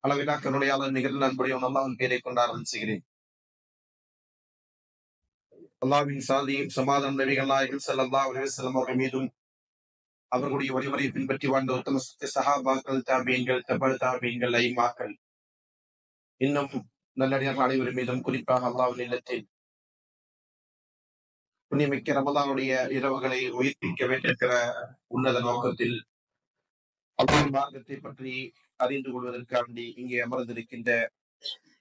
அளவிலா கருணையாளர் நிகழ்ந்த அன்புடையவன் அல்லாஹ்வின் பெயரை கொண்டு ஆரம்பிச்சுகிறேன். அல்லாஹ்வின் சாந்தியும் சமாதானம் நபிகள் நாயகம் ஸல்லல்லாஹு அலைஹி வஸல்லம் அவர்கள் மீதும் அவர்களுடைய வழிமுறையை பின்பற்றி வாழ்ந்த உத்தம சஹாபாக்கள், தாபீன்கள், தபல் தாபீன்கள், ஐமாக்கள், இன்னும் நல்லடியார்கள் அனைவரும் மீதும் குறிப்பாக அல்லாஹ்வின் இல்லத்தில் புண்ணியமிக்க ரமலானுடைய இரவுகளை உயிர்ப்பிக்க வேண்டியிருக்கிற உன்னத நோக்கத்தில் அல்லாஹ்வின் மார்க்கத்தை பற்றி அறிந்து கொள்வதற்காண்டி இங்கே அமர்ந்திருக்கின்ற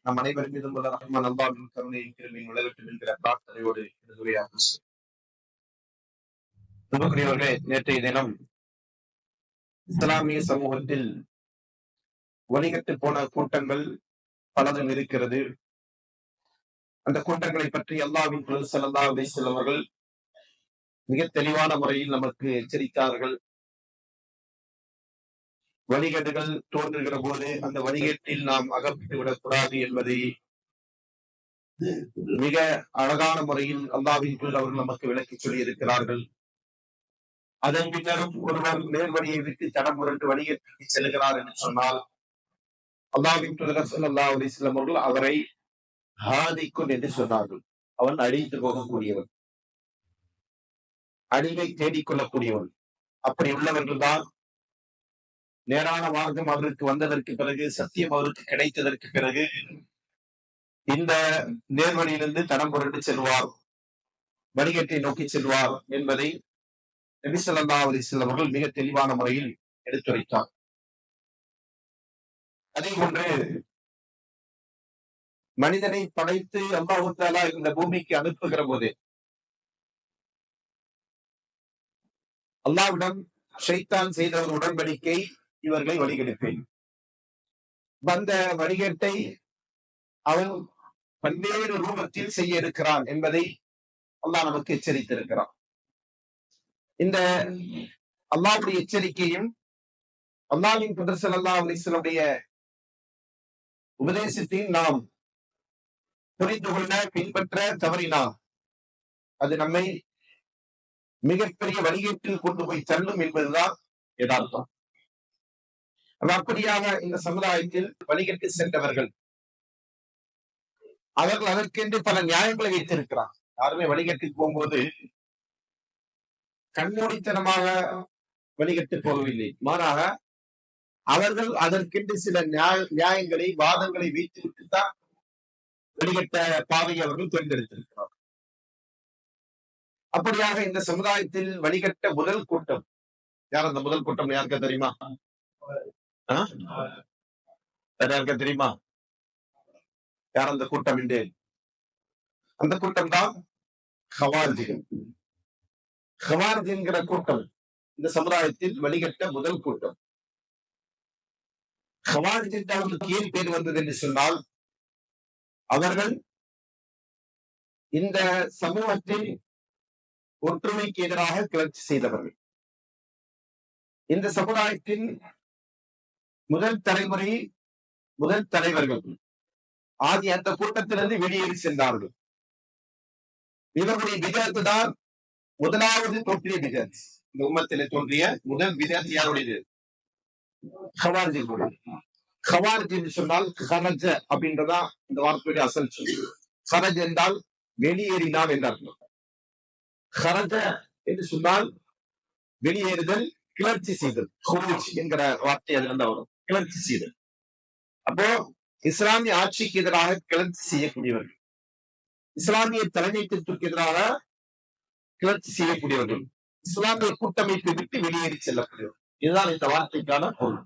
நம் அனைவரும் மீதும் உள்ள ரஹ்மான் அல்லாஹ்வின் கருணையின் கிருபையின் விளைவிட்டு என்கிற பிரார்த்தனையோடு அன்புக்குரியவர்களே, நேற்றைய தினம் இஸ்லாமிய சமூகத்தில் வழிகட்டு போன கூட்டங்கள் பலதும் இருக்கிறது. அந்த கூட்டங்களை பற்றி அல்லாஹ்வின் தூதர் ஸல்லல்லாஹு அலைஹி வஸல்லம் அவர்கள் மிக தெளிவான முறையில் நமக்கு எச்சரித்தார்கள். வழிகேடுகள் தோன்றுகிற போது அந்த வழிகேட்டில் நாம் அகப்பட்டு விடக்கூடாது என்பதை மிக அழகான முறையில் அல்லாஹ்வின் தூதர் அவர்கள் நமக்கு விளக்கி சொல்லி இருக்கிறார்கள். அதன் பின்னரும் ஒருவர் நேர்வழியை விட்டு தடம் புரண்டு வழிகேட்டுக்கு செல்கிறார் என்று சொன்னால் அல்லாஹ்வின் தூதர் ஸல்லல்லாஹு அலைஹி வஸல்லம் அவர்கள் அவரை ஹாதிக்குன் என்று சொன்னார்கள். அவன் அழிந்து போகக்கூடியவன், அழிவை தேடிக்கொள்ளக்கூடியவன். அப்படி உள்ளவர்கள் தான் நேரான மார்க்கம் அவருக்கு வந்ததற்கு பிறகு, சத்தியம் அவருக்கு கிடைத்ததற்கு பிறகு இந்த நேர்வழியிலிருந்து தடம் புரண்டு செல்வார், வழிகேட்டை நோக்கி செல்வார் என்பதை நபி ஸல்லல்லாஹு அலைஹி வஸல்லம் அவர்கள் மிக தெளிவான முறையில் எடுத்துரைத்தார். அதே போன்று மனிதனை படைத்து அல்லாஹ் தஆலா இந்த பூமிக்கு அனுப்புகிற போது அல்லாஹ்விடம் ஷைத்தான் செய்த ஒரு உடன்படிக்கை, இவர்களை வழிகெடுப்பேன். வந்த வழிகேட்டை அவன் பல்வேறு ரூபத்தில் செய்ய இருக்கிறான் என்பதை அல்லாஹ் நமக்கு எச்சரித்திருக்கிறான். இந்த அல்லாஹ்வுடைய எச்சரிக்கையும் அல்லாஹ்வின் தூதர் ஸல்லல்லாஹு அலைஹி வஸல்லம் உபதேசத்தையும் நாம் புரிந்து கொள்ள பின்பற்ற தவறினால் அது நம்மை மிகப்பெரிய வழிகேட்டில் கொண்டு போய் தள்ளும் என்பதுதான் யதார்த்தம். அப்படியாக இந்த சமுதாயத்தில் வழிகேட்டு சென்றவர்கள் அவர்கள் அதற்கென்று பல நியாயங்களை வைத்திருக்கிறார். யாருமே வழிகேட்டுக்கு போகும்போது கண்மூடித்தனமாக வழிகட்டு போகவில்லை. மாறாக அவர்கள் அதற்கென்று சில நியாயங்களை, வாதங்களை வைத்துவிட்டு தான் வழிகட்ட பாதையை அவர்கள் தேர்ந்தெடுத்திருக்கிறார். அப்படியாக இந்த சமுதாயத்தில் வழிகட்ட முதல் கூட்டம் யார்? அந்த முதல் கூட்டம் யாருக்க தெரியுமா? யாருக்க தெரியுமா யார் அந்த கூட்டம்? என்று அந்த கூட்டம் தான் ஹவாரிஜிகள். ஹவாரிஜ் என்கிற கூட்டம் இந்த சமுதாயத்தில் வழிகட்ட முதல் கூட்டம். ஹவாரிஜ் அவர்களுக்கு ஏன் பேர் வந்தது என்று சொன்னால், அவர்கள் இந்த சமூகத்தில் ஒற்றுமைக்கு எதிராக கிளர்ச்சி செய்தவர்கள். இந்த சமுதாயத்தின் முதல் தலைமுறை, முதல் தலைவர்கள் ஆகிய அந்த கூட்டத்திலிருந்து வெளியேறி சென்றார்கள். இவருடைய விதத்து தான் முதலாவது தோன்றிய விதத். இந்த உம்மத்திலே தோன்றிய முதல் விதத் யாருடையது? ஹவாரிஜிகளுடைய. ஹவாரிஜ் என்று சொன்னால் ஹரஜ அப்படின்றதா இந்த வார்த்தையுடைய அசல் சொல். ஹரஜ் என்றால் வெளியேறினான் என்ற அர்த்தம். ஹரஜ என்று சொன்னால் வெளியேறுதல், கிளர்ச்சி செய்தல். ஹுரூஜ் என்கிற வார்த்தை அதுல இருந்து வரும், கிளர்ச்சி செய்தல். அப்போ இஸ்லாமிய ஆட்சிக்கு எதிராக கிளர்ச்சி செய்யக்கூடியவர்கள், இஸ்லாமிய தலைமைத்துவத்திற்கு எதிராக கிளர்ச்சி செய்யக்கூடியவர்கள், இஸ்லாமிய கூட்டமைப்பை விட்டு வெளியேறி செல்லக்கூடியவர்கள். இதுதான் இந்த வார்த்தைக்கான பொருள்.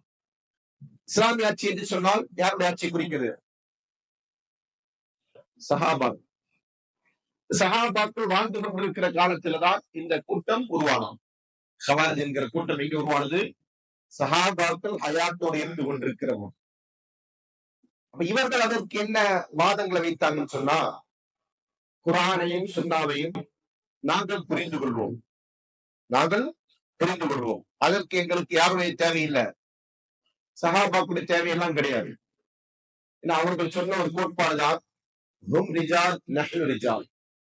இஸ்லாமிய ஆட்சி என்று சொன்னால் யாருடைய ஆட்சி குறிக்கிறது? சஹாபாக்கள். சஹாபாக்கள் வாழ்ந்து கொண்டிருக்கிற காலத்தில்தான் இந்த கூட்டம் உருவானது. ஹவாரிஜ் என்கிற கூட்டம் எங்க உருவானது? சஹாபாக்கள் ஹயாத்தோடு இருந்து கொண்டிருக்கிறவங்க. அப்ப இவர்கள் அதற்கு என்ன வாதங்களை வைத்தாங்கன்னு சொன்னா, குர்ஆனையும் சுன்னாவையும் நாங்கள் புரிந்து கொள்வோம், நாங்கள் புரிந்து கொள்வோம். அதற்கு எங்களுக்கு யாருடைய தேவையில்லை, சஹாபாக்குடைய தேவையெல்லாம் கிடையாது. ஏன்னா அவர்கள் சொன்ன ஒரு கோட்பாடுதான் ஹும் ரிஜால் நஹ்னு ரிஜால்.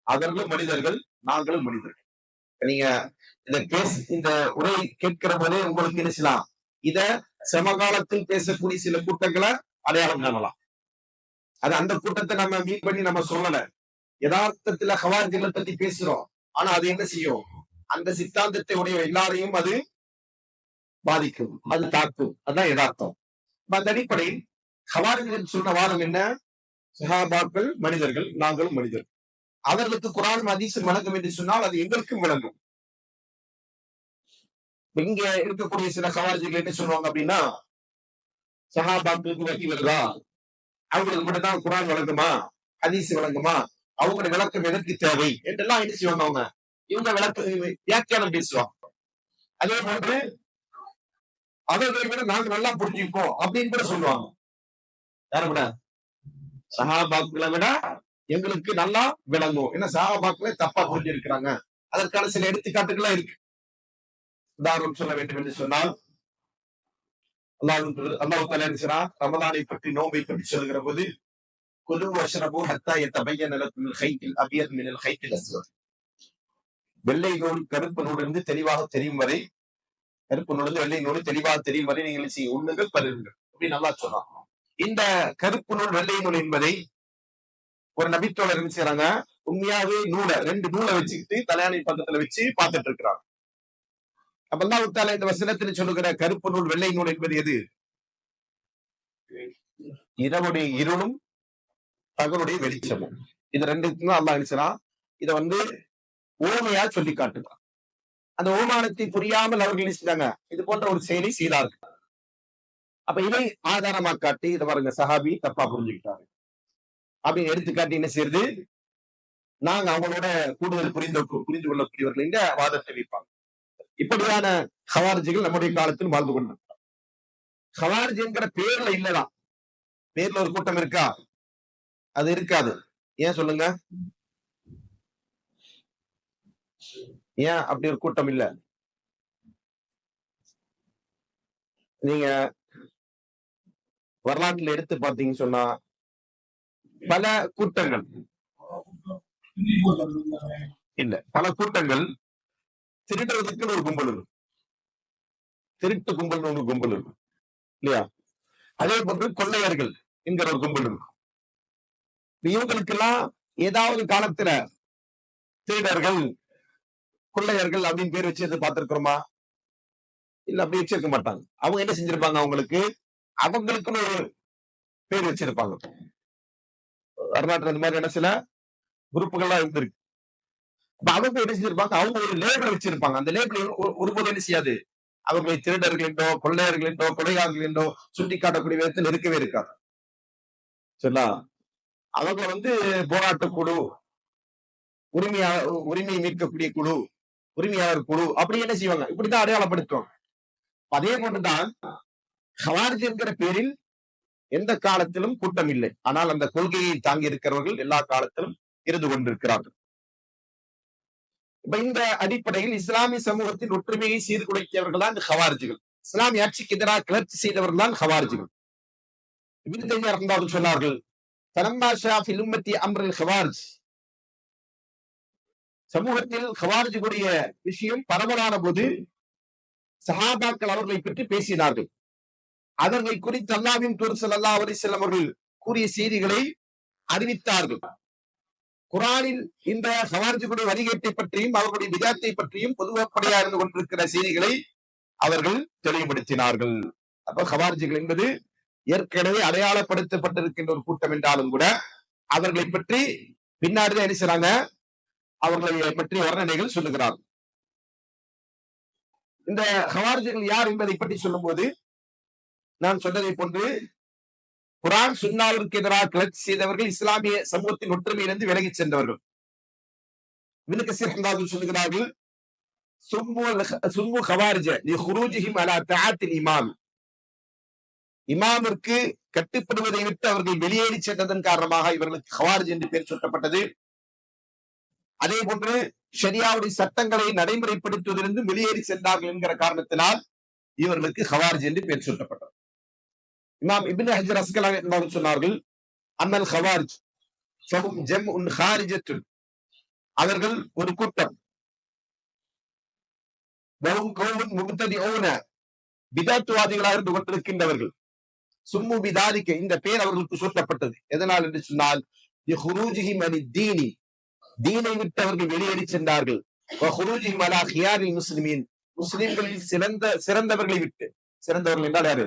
அவர்களும் மனிதர்கள், நாங்களும் மனிதர்கள். நீங்க இந்த உரை கேட்கிற போதே உங்களுக்கு என்ன செய்யலாம், இத சமகாலத்தில் பேசக்கூடிய சில கூட்டங்களை அடையாளம் காணலாம். அது அந்த கூட்டத்தை நம்ம மீட் பண்ணி நம்ம சொல்லல. யதார்த்தத்துல ஹவாரிஜிகளை பத்தி பேசுறோம். ஆனா அது என்ன செய்யும்? அந்த சித்தாந்தத்தை உடைய எல்லாரையும் அது பாதிக்கும், அது தாக்கும். அதுதான் யதார்த்தம். அந்த அடிப்படையில் ஹவாரிஜிகள் சொன்ன வாதம் என்ன? சஹாபாக்கள் மனிதர்கள், நாங்களும் மனிதர்கள். அவர்களுக்கு குர்ஆனும் ஹதீஸும் விளங்கும் என்று சொன்னால் அது எங்களுக்கும் விளங்கும். இங்க இருக்கக்கூடிய சில ஹவாரிஜிகள் என்ன சொல்லுவாங்க அப்படின்னா, சஹாபாக்களுக்கு வகி வருதா? அவங்களுக்கு மட்டும் தான் குர்ஆன் விளங்குமா? ஹதீஸ் விளங்குமா? அவங்களோட விளக்கம் எதற்கு தேவை என்றெல்லாம் என்ன செய்வாங்க? அவங்க இவங்க விளக்க வியாக்கியானம் பேசுவாங்க. அதே போன்று அவர்களை விட நாங்க நல்லா புரிஞ்சுப்போம் அப்படின்னு கூட சொல்லுவாங்க. யாரை விட? சஹாபாக்களை விட எங்களுக்கு நல்லா விளங்கும். ஏன்னா சஹாபாக்களை தப்பா புரிஞ்சிருக்கிறாங்க. அதற்கான சில எடுத்துக்காட்டுகள்லாம் இருக்கு. உதாரணம் சொல்ல வேண்டும் என்று சொன்னால், அல்லாஹ் தஆலா ரமலானை பற்றி, நோன்பை பற்றி சொல்கிற போது, குலு வஷ்ரபு ஹத்தா யதபய்யன லக்குமுல் கைத்துல் அபியத் மினல் கைத்தில் அஸ்வத். வெள்ளை நூல் கருப்பு நூலிலிருந்து தெளிவாக தெரியும் வரை, கருப்பு நூலிலிருந்து வெள்ளை நூல் தெளிவாக தெரியும் வரை நீங்கள் உண்ணுங்கள், பருகுங்கள் அப்படின்னு நல்லா சொன்னான். இந்த கருப்பு நூல் வெள்ளை நூல் என்பதை ஒரு நபித்தோழர் என்ன செய்யறாங்க? உண்மையாவே நூலை, 2 நூலை வச்சுக்கிட்டு தலையாணி பக்கத்துல வச்சு பார்த்துட்டு இருக்கிறாங்க. அப்ப அல்லாஹ் தஆலா இந்த வசனத்தில் சொல்லுகிற கருப்பு நூல் வெள்ளை நூல் என்பது எது? இரவுடைய இருளும் பகலுடைய வெளிச்சமும். இது ரெண்டுக்கும் தான் அல்லாஹ் சொல்றான். இதை ஓமையா சொல்லி காட்டுறான். அந்த ஓமானத்தை புரியாமல் அவர்கள் நினைச்சாங்க இது போன்ற ஒரு செயலை செய்தார்கள். அப்ப இதை ஆதாரமா காட்டி, இதை பாருங்க சஹாபி தப்பா புரிஞ்சுக்கிட்டாங்க அப்படின்னு எடுத்துக்காட்டி என்ன செய்யுது? நாங்க அவங்களோட கூடுதல் புரிந்து கொள்ளக்கூடியவர்கள் இந்த வாதத்தை வைப்பாங்க. இப்படியான ஹவாரிஜிகள் நம்முடைய காலத்தில் வாழ்ந்து கொண்டிருக்கிறார். ஹவாரிஜ் என்கிற பேர்ல இல்லதான். பேர்ல ஒரு கூட்டம் இருக்கா? அது இருக்காது. ஏன் சொல்லுங்க? ஏன் அப்படி ஒரு கூட்டம் இல்ல? நீங்க வரலாற்றுல எடுத்து பார்த்தீங்கன்னு சொன்னா பல கூட்டங்கள் இல்ல, பல கூட்டங்கள் திருடுறதுக்குன்னு ஒரு கும்பல் இருக்கும். திருட்டு கும்பல் ஒரு கும்பல் இருக்கும் இல்லையா? அதே போன்று கொள்ளையர்கள் என்கிற ஒரு கும்பல் இருக்கும். இவங்களுக்கெல்லாம் ஏதாவது காலத்துல திருடர்கள், கொள்ளையர்கள் அப்படின்னு பேர் வச்சு பார்த்திருக்கிறோமா? இல்ல, அப்படி வச்சிருக்க மாட்டாங்க. அவங்க என்ன செஞ்சிருப்பாங்க? அவங்களுக்குன்னு ஒரு பேர் வச்சிருப்பாங்க. வரலாற்று அந்த மாதிரி என்ன சில குரூப்புகள்லாம் இருந்திருக்கு. அவங்க என்ன செஞ்சிருப்பாங்க? அவங்க ஒரு லேபிள் வச்சிருப்பாங்க. அந்த லேபிள் ஒருபோது என்ன செய்யாது? அவர்களை திருடர்கள் என்றோ, கொள்ளையர்கள் என்றோ, கொலையாளர்கள் என்றோ சுட்டி காட்டக்கூடிய விதத்தில் இருக்கவே இருக்காது. சரிங்களா? அவங்க போராட்ட குழு, உரிமையை மீட்கக்கூடிய குழு, உரிமையாளர் குழு அப்படி என்ன செய்வாங்க? இப்படிதான் அடையாளப்படுத்துவாங்க. அதே போன்றுதான் ஹவாரிஜ் என்கிற பேரில் எந்த காலத்திலும் கூட்டம் இல்லை. ஆனால் அந்த கொள்கையை தாங்கி இருக்கிறவர்கள் எல்லா காலத்திலும் இருந்து கொண்டிருக்கிறார்கள். இப்ப இந்த அடிப்படையில் இஸ்லாமிய சமூகத்தின் ஒற்றுமையை சீர்குலைத்தவர்கள் தான் இந்த ஹவாரிஜிகள். இஸ்லாமிய ஆட்சிக்கு எதிராக கிளர்ச்சி செய்தவர்கள் தான் ஹவாரிஜிகள். இப்னு தைமிய்யா ரஹ்மத்துல்லாஹி சொன்னார்கள், ஃபலம்மா ஷா ஃபில் உம்மத்தி அம்ருல் ஹவாரிஜ், சமூகத்தில் ஹவாரிஜுடைய விஷயம் பரவலான போது சஹாபாக்கள் அவர்களை பற்றி பேசினார்கள். அவர்களை குறித்து அல்லாஹ்வின் தூதர் ஸல்லல்லாஹு அலைஹி வஸல்லம் அவர்கள் கூறிய செய்திகளை அறிவித்தார்கள். குர்ஆனில் இந்த ஹவாரிஜுடைய வழிகேட்டை பற்றியும் அவர்களுடைய விதத்தை பற்றியும் பொதுவப்படையா இருந்து கொண்டிருக்கிற செய்திகளை அவர்கள் தெளிவுபடுத்தினார்கள். அப்ப ஹவாரிஜுகள் என்பது ஏற்கனவே அடையாளப்படுத்தப்பட்டிருக்கின்ற ஒரு கூட்டம் என்றாலும் கூட அவர்களை பற்றி பின்னாடிதான் என்ன செய்றாங்க? அவர்களை பற்றி வர்ணனைகள் சொல்லுகிறார். இந்த ஹவாரிஜுகள் யார் என்பதை பற்றி சொல்லும் போது நான் சொன்னதை போன்று குர்ஆன் சுன்னாவிற்கு எதிராக கிளர்ச்சி செய்தவர்கள் இஸ்லாமிய சமூகத்தின் ஒற்றுமையிலிருந்து விலகி சென்றவர்கள். இப்னு கஸீர் ரஹ்மத்துல்லாஹி சொல்லுகிறார்கள், சும்மு ஹவாரிஜ லிஹுரூஜிஹிம் அலா தஆத்தில் இமாம், இமாமிற்கு கட்டுப்படுவதை விட்டு அவர்கள் வெளியேறி சென்றதன் காரணமாக இவர்களுக்கு ஹவாரிஜ் என்று பெயர் சூட்டப்பட்டது. அதே போன்று ஷரியாவுடைய சட்டங்களை நடைமுறைப்படுத்துவதிலிருந்து வெளியேறி சென்றார்கள் என்கிற காரணத்தினால் இவர்களுக்கு ஹவாரிஜ் என்று பெயர் சூட்டப்பட்டது. இமாம் இப்னு ஹஜர் அஸ்கலானி என்பவர் சொன்னார்கள், அன்னல் ஹவாரிஜ் ஃபஹும் ஜம்உன் ஹாரிஜத்துன், அவர்கள் ஒரு கூட்டம், வஹும் கௌமுன் முப்ததிஊன, பிதஅத்வாதிகளாக இருந்து கொண்டிருக்கின்றவர்கள், சும்மு பிதாலிக்க இந்த பேர் அவர்களுக்கு சூட்டப்பட்டது. எதனால் என்று சொன்னால் தீனி தீனை விட்டு அவர்கள் வெளியேறி சென்றார்கள். முஸ்லிமின் முஸ்லிம்களில் சிறந்தவர்களை விட்டு, சிறந்தவர்கள் என்றால் யாரு?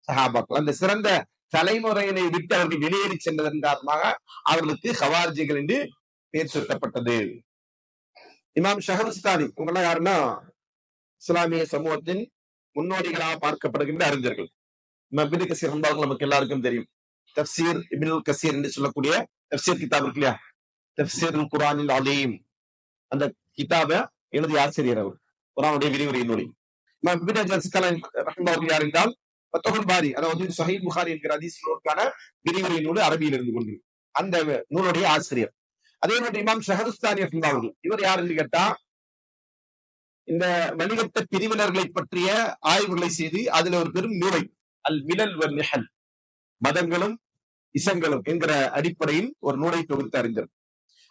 சஹாபாக்கள். அந்த சிறந்த தலைமுறையினை விட்டு அவர்கள் வெளியேறி சென்றதன் காரணமாக அவர்களுக்கு ஹவாரிஜிகள் என்று பெயர் சூட்டப்பட்டது. இமாம் ஷஹருஸ்தானி இவங்கெல்லாம் யாருன்னா இஸ்லாமிய சமூகத்தின் முன்னோடிகளாக பார்க்கப்படுகின்ற அறிஞர்கள். இப்னு கஸீர் என்பவர்கள் நமக்கு எல்லாருக்கும் தெரியும். தஃப்சீர் இப்னுல் கஸீர் என்று சொல்லக்கூடிய தஃப்சீர் கிதாப் இருக்கு இல்லையா, தஃப்சீருல் குர்ஆனில் அலீம், அந்த கிதாபை எழுதிய ஆசிரியர் அவர், குர்ஆனுடைய விரிவுரை நூல். இமாம் இப்னு ஹஜர் அஸ்கலானி ரஹ்மத்துல்லாஹி யார் என்றால் ஃபத்ஹுல் பாரி, அதாவது ஸஹீஹ் புகாரி என்கிற ஹதீஸ் நூலுக்கான விரிவுரை நூல் அரபியில் இருந்து கொண்டு அந்த நூலுடைய ஆசிரியர். அதே போன்று இமாம் ஷஹருஸ்தானி ரஹ்மத்துல்லாஹி, இவர் யார் என்று கேட்டா இந்த வணிகத்த பிரிவினர்களை பற்றிய ஆய்வுகளை செய்து அதுல ஒரு பெரும் நூலை அல் மிலல் வல் நிஹல், மதங்களும் இசங்களும் என்கிற அடிப்படையில் ஒரு நூலை தொகுத்து அறிஞர்.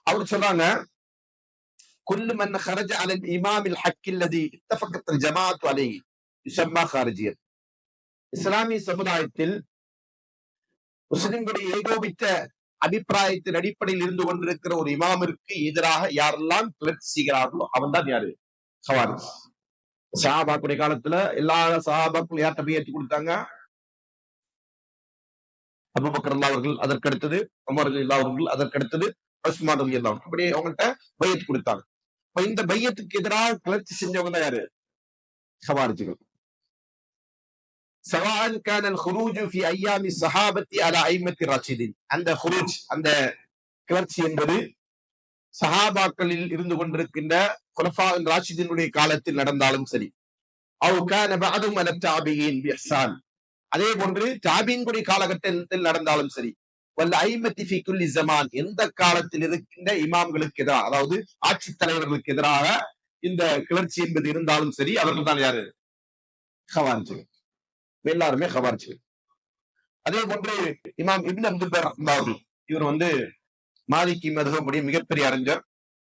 அவர் சொல்றாங்க, குல்லு மன் ஹரஜ அலல் இமாமில் ஹக்கில் லதி இத்தஃபக்கத் ஜமாஅத்து அலைஹி யுஸம்மா ஹாரிஜியன். இஸ்லாமிய சமுதாயத்தில் முஸ்லிம்களுடைய ஏகோபித்த அபிப்பிராயத்தின் அடிப்படையில் இருந்து கொண்டிருக்கிற ஒரு இமாமிற்கு எதிராக யாரெல்லாம் கிளர்ச்சி செய்கிறார்களோ அவன் தான் யாரு? ஹவாரிஜ். சஹாபாக்குடைய காலத்துல எல்லா சஹாபாக்களும் யார்கிட்ட போய் ஏற்றுக் கொடுத்தாங்க? அபூபக்கர் ரலியல்லாஹு அவர்கள், அதற்கடுத்தது உமர் ரலியல்லாஹு அவர்கள், அதற்கடுத்தது உஸ்மான் ரலியல்லாஹு, அப்படி அவங்கள்ட்ட பையத் கொடுத்தாங்க. இப்ப இந்த பையத்துக்கு எதிராக கிளர்ச்சி செஞ்சவங்க தான் யாரு? ஹவாரிஜிகள். சவான் கான அல் குரூஜ் ஃபி அய்யாமி ஸஹாபத்தி அலா ஐமத்தி ராஷிதீன். அந்த குரூஜ், அந்த கிளர்ச்சி என்பது சஹாபாக்களில் இருந்து கொண்டிருக்கின்ற குலஃபா ராஷிதீனுடைய காலத்தில் நடந்தாலும் சரி, அவ் கான பஅதும் அல தாபியின் பிஹ்சான், அதே போன்று தாபீன்களுடைய காலகட்டத்தில் நடந்தாலும் சரி, வல் ஐமத்தி ஃபி குல்லி ஸமான், எந்த காலத்தில் இருக்கின்ற இமாம்களுக்கு எதிராக, அதாவது ஆட்சி தலைவர்களுக்கு எதிராக இந்த கிளர்ச்சி என்பது இருந்தாலும் சரி, அவர்கள் தான் யாரு? ஹவாரிஜிகள். எல்லாருமே ஹவாரிஜிகள். அதே போன்று இமாம் இப்னு அப்துல் பர் ரஹ்மத்துல்லாஹி, இவர் மாலிகி மதுஹபுடைய மிகப்பெரிய அறிஞர்.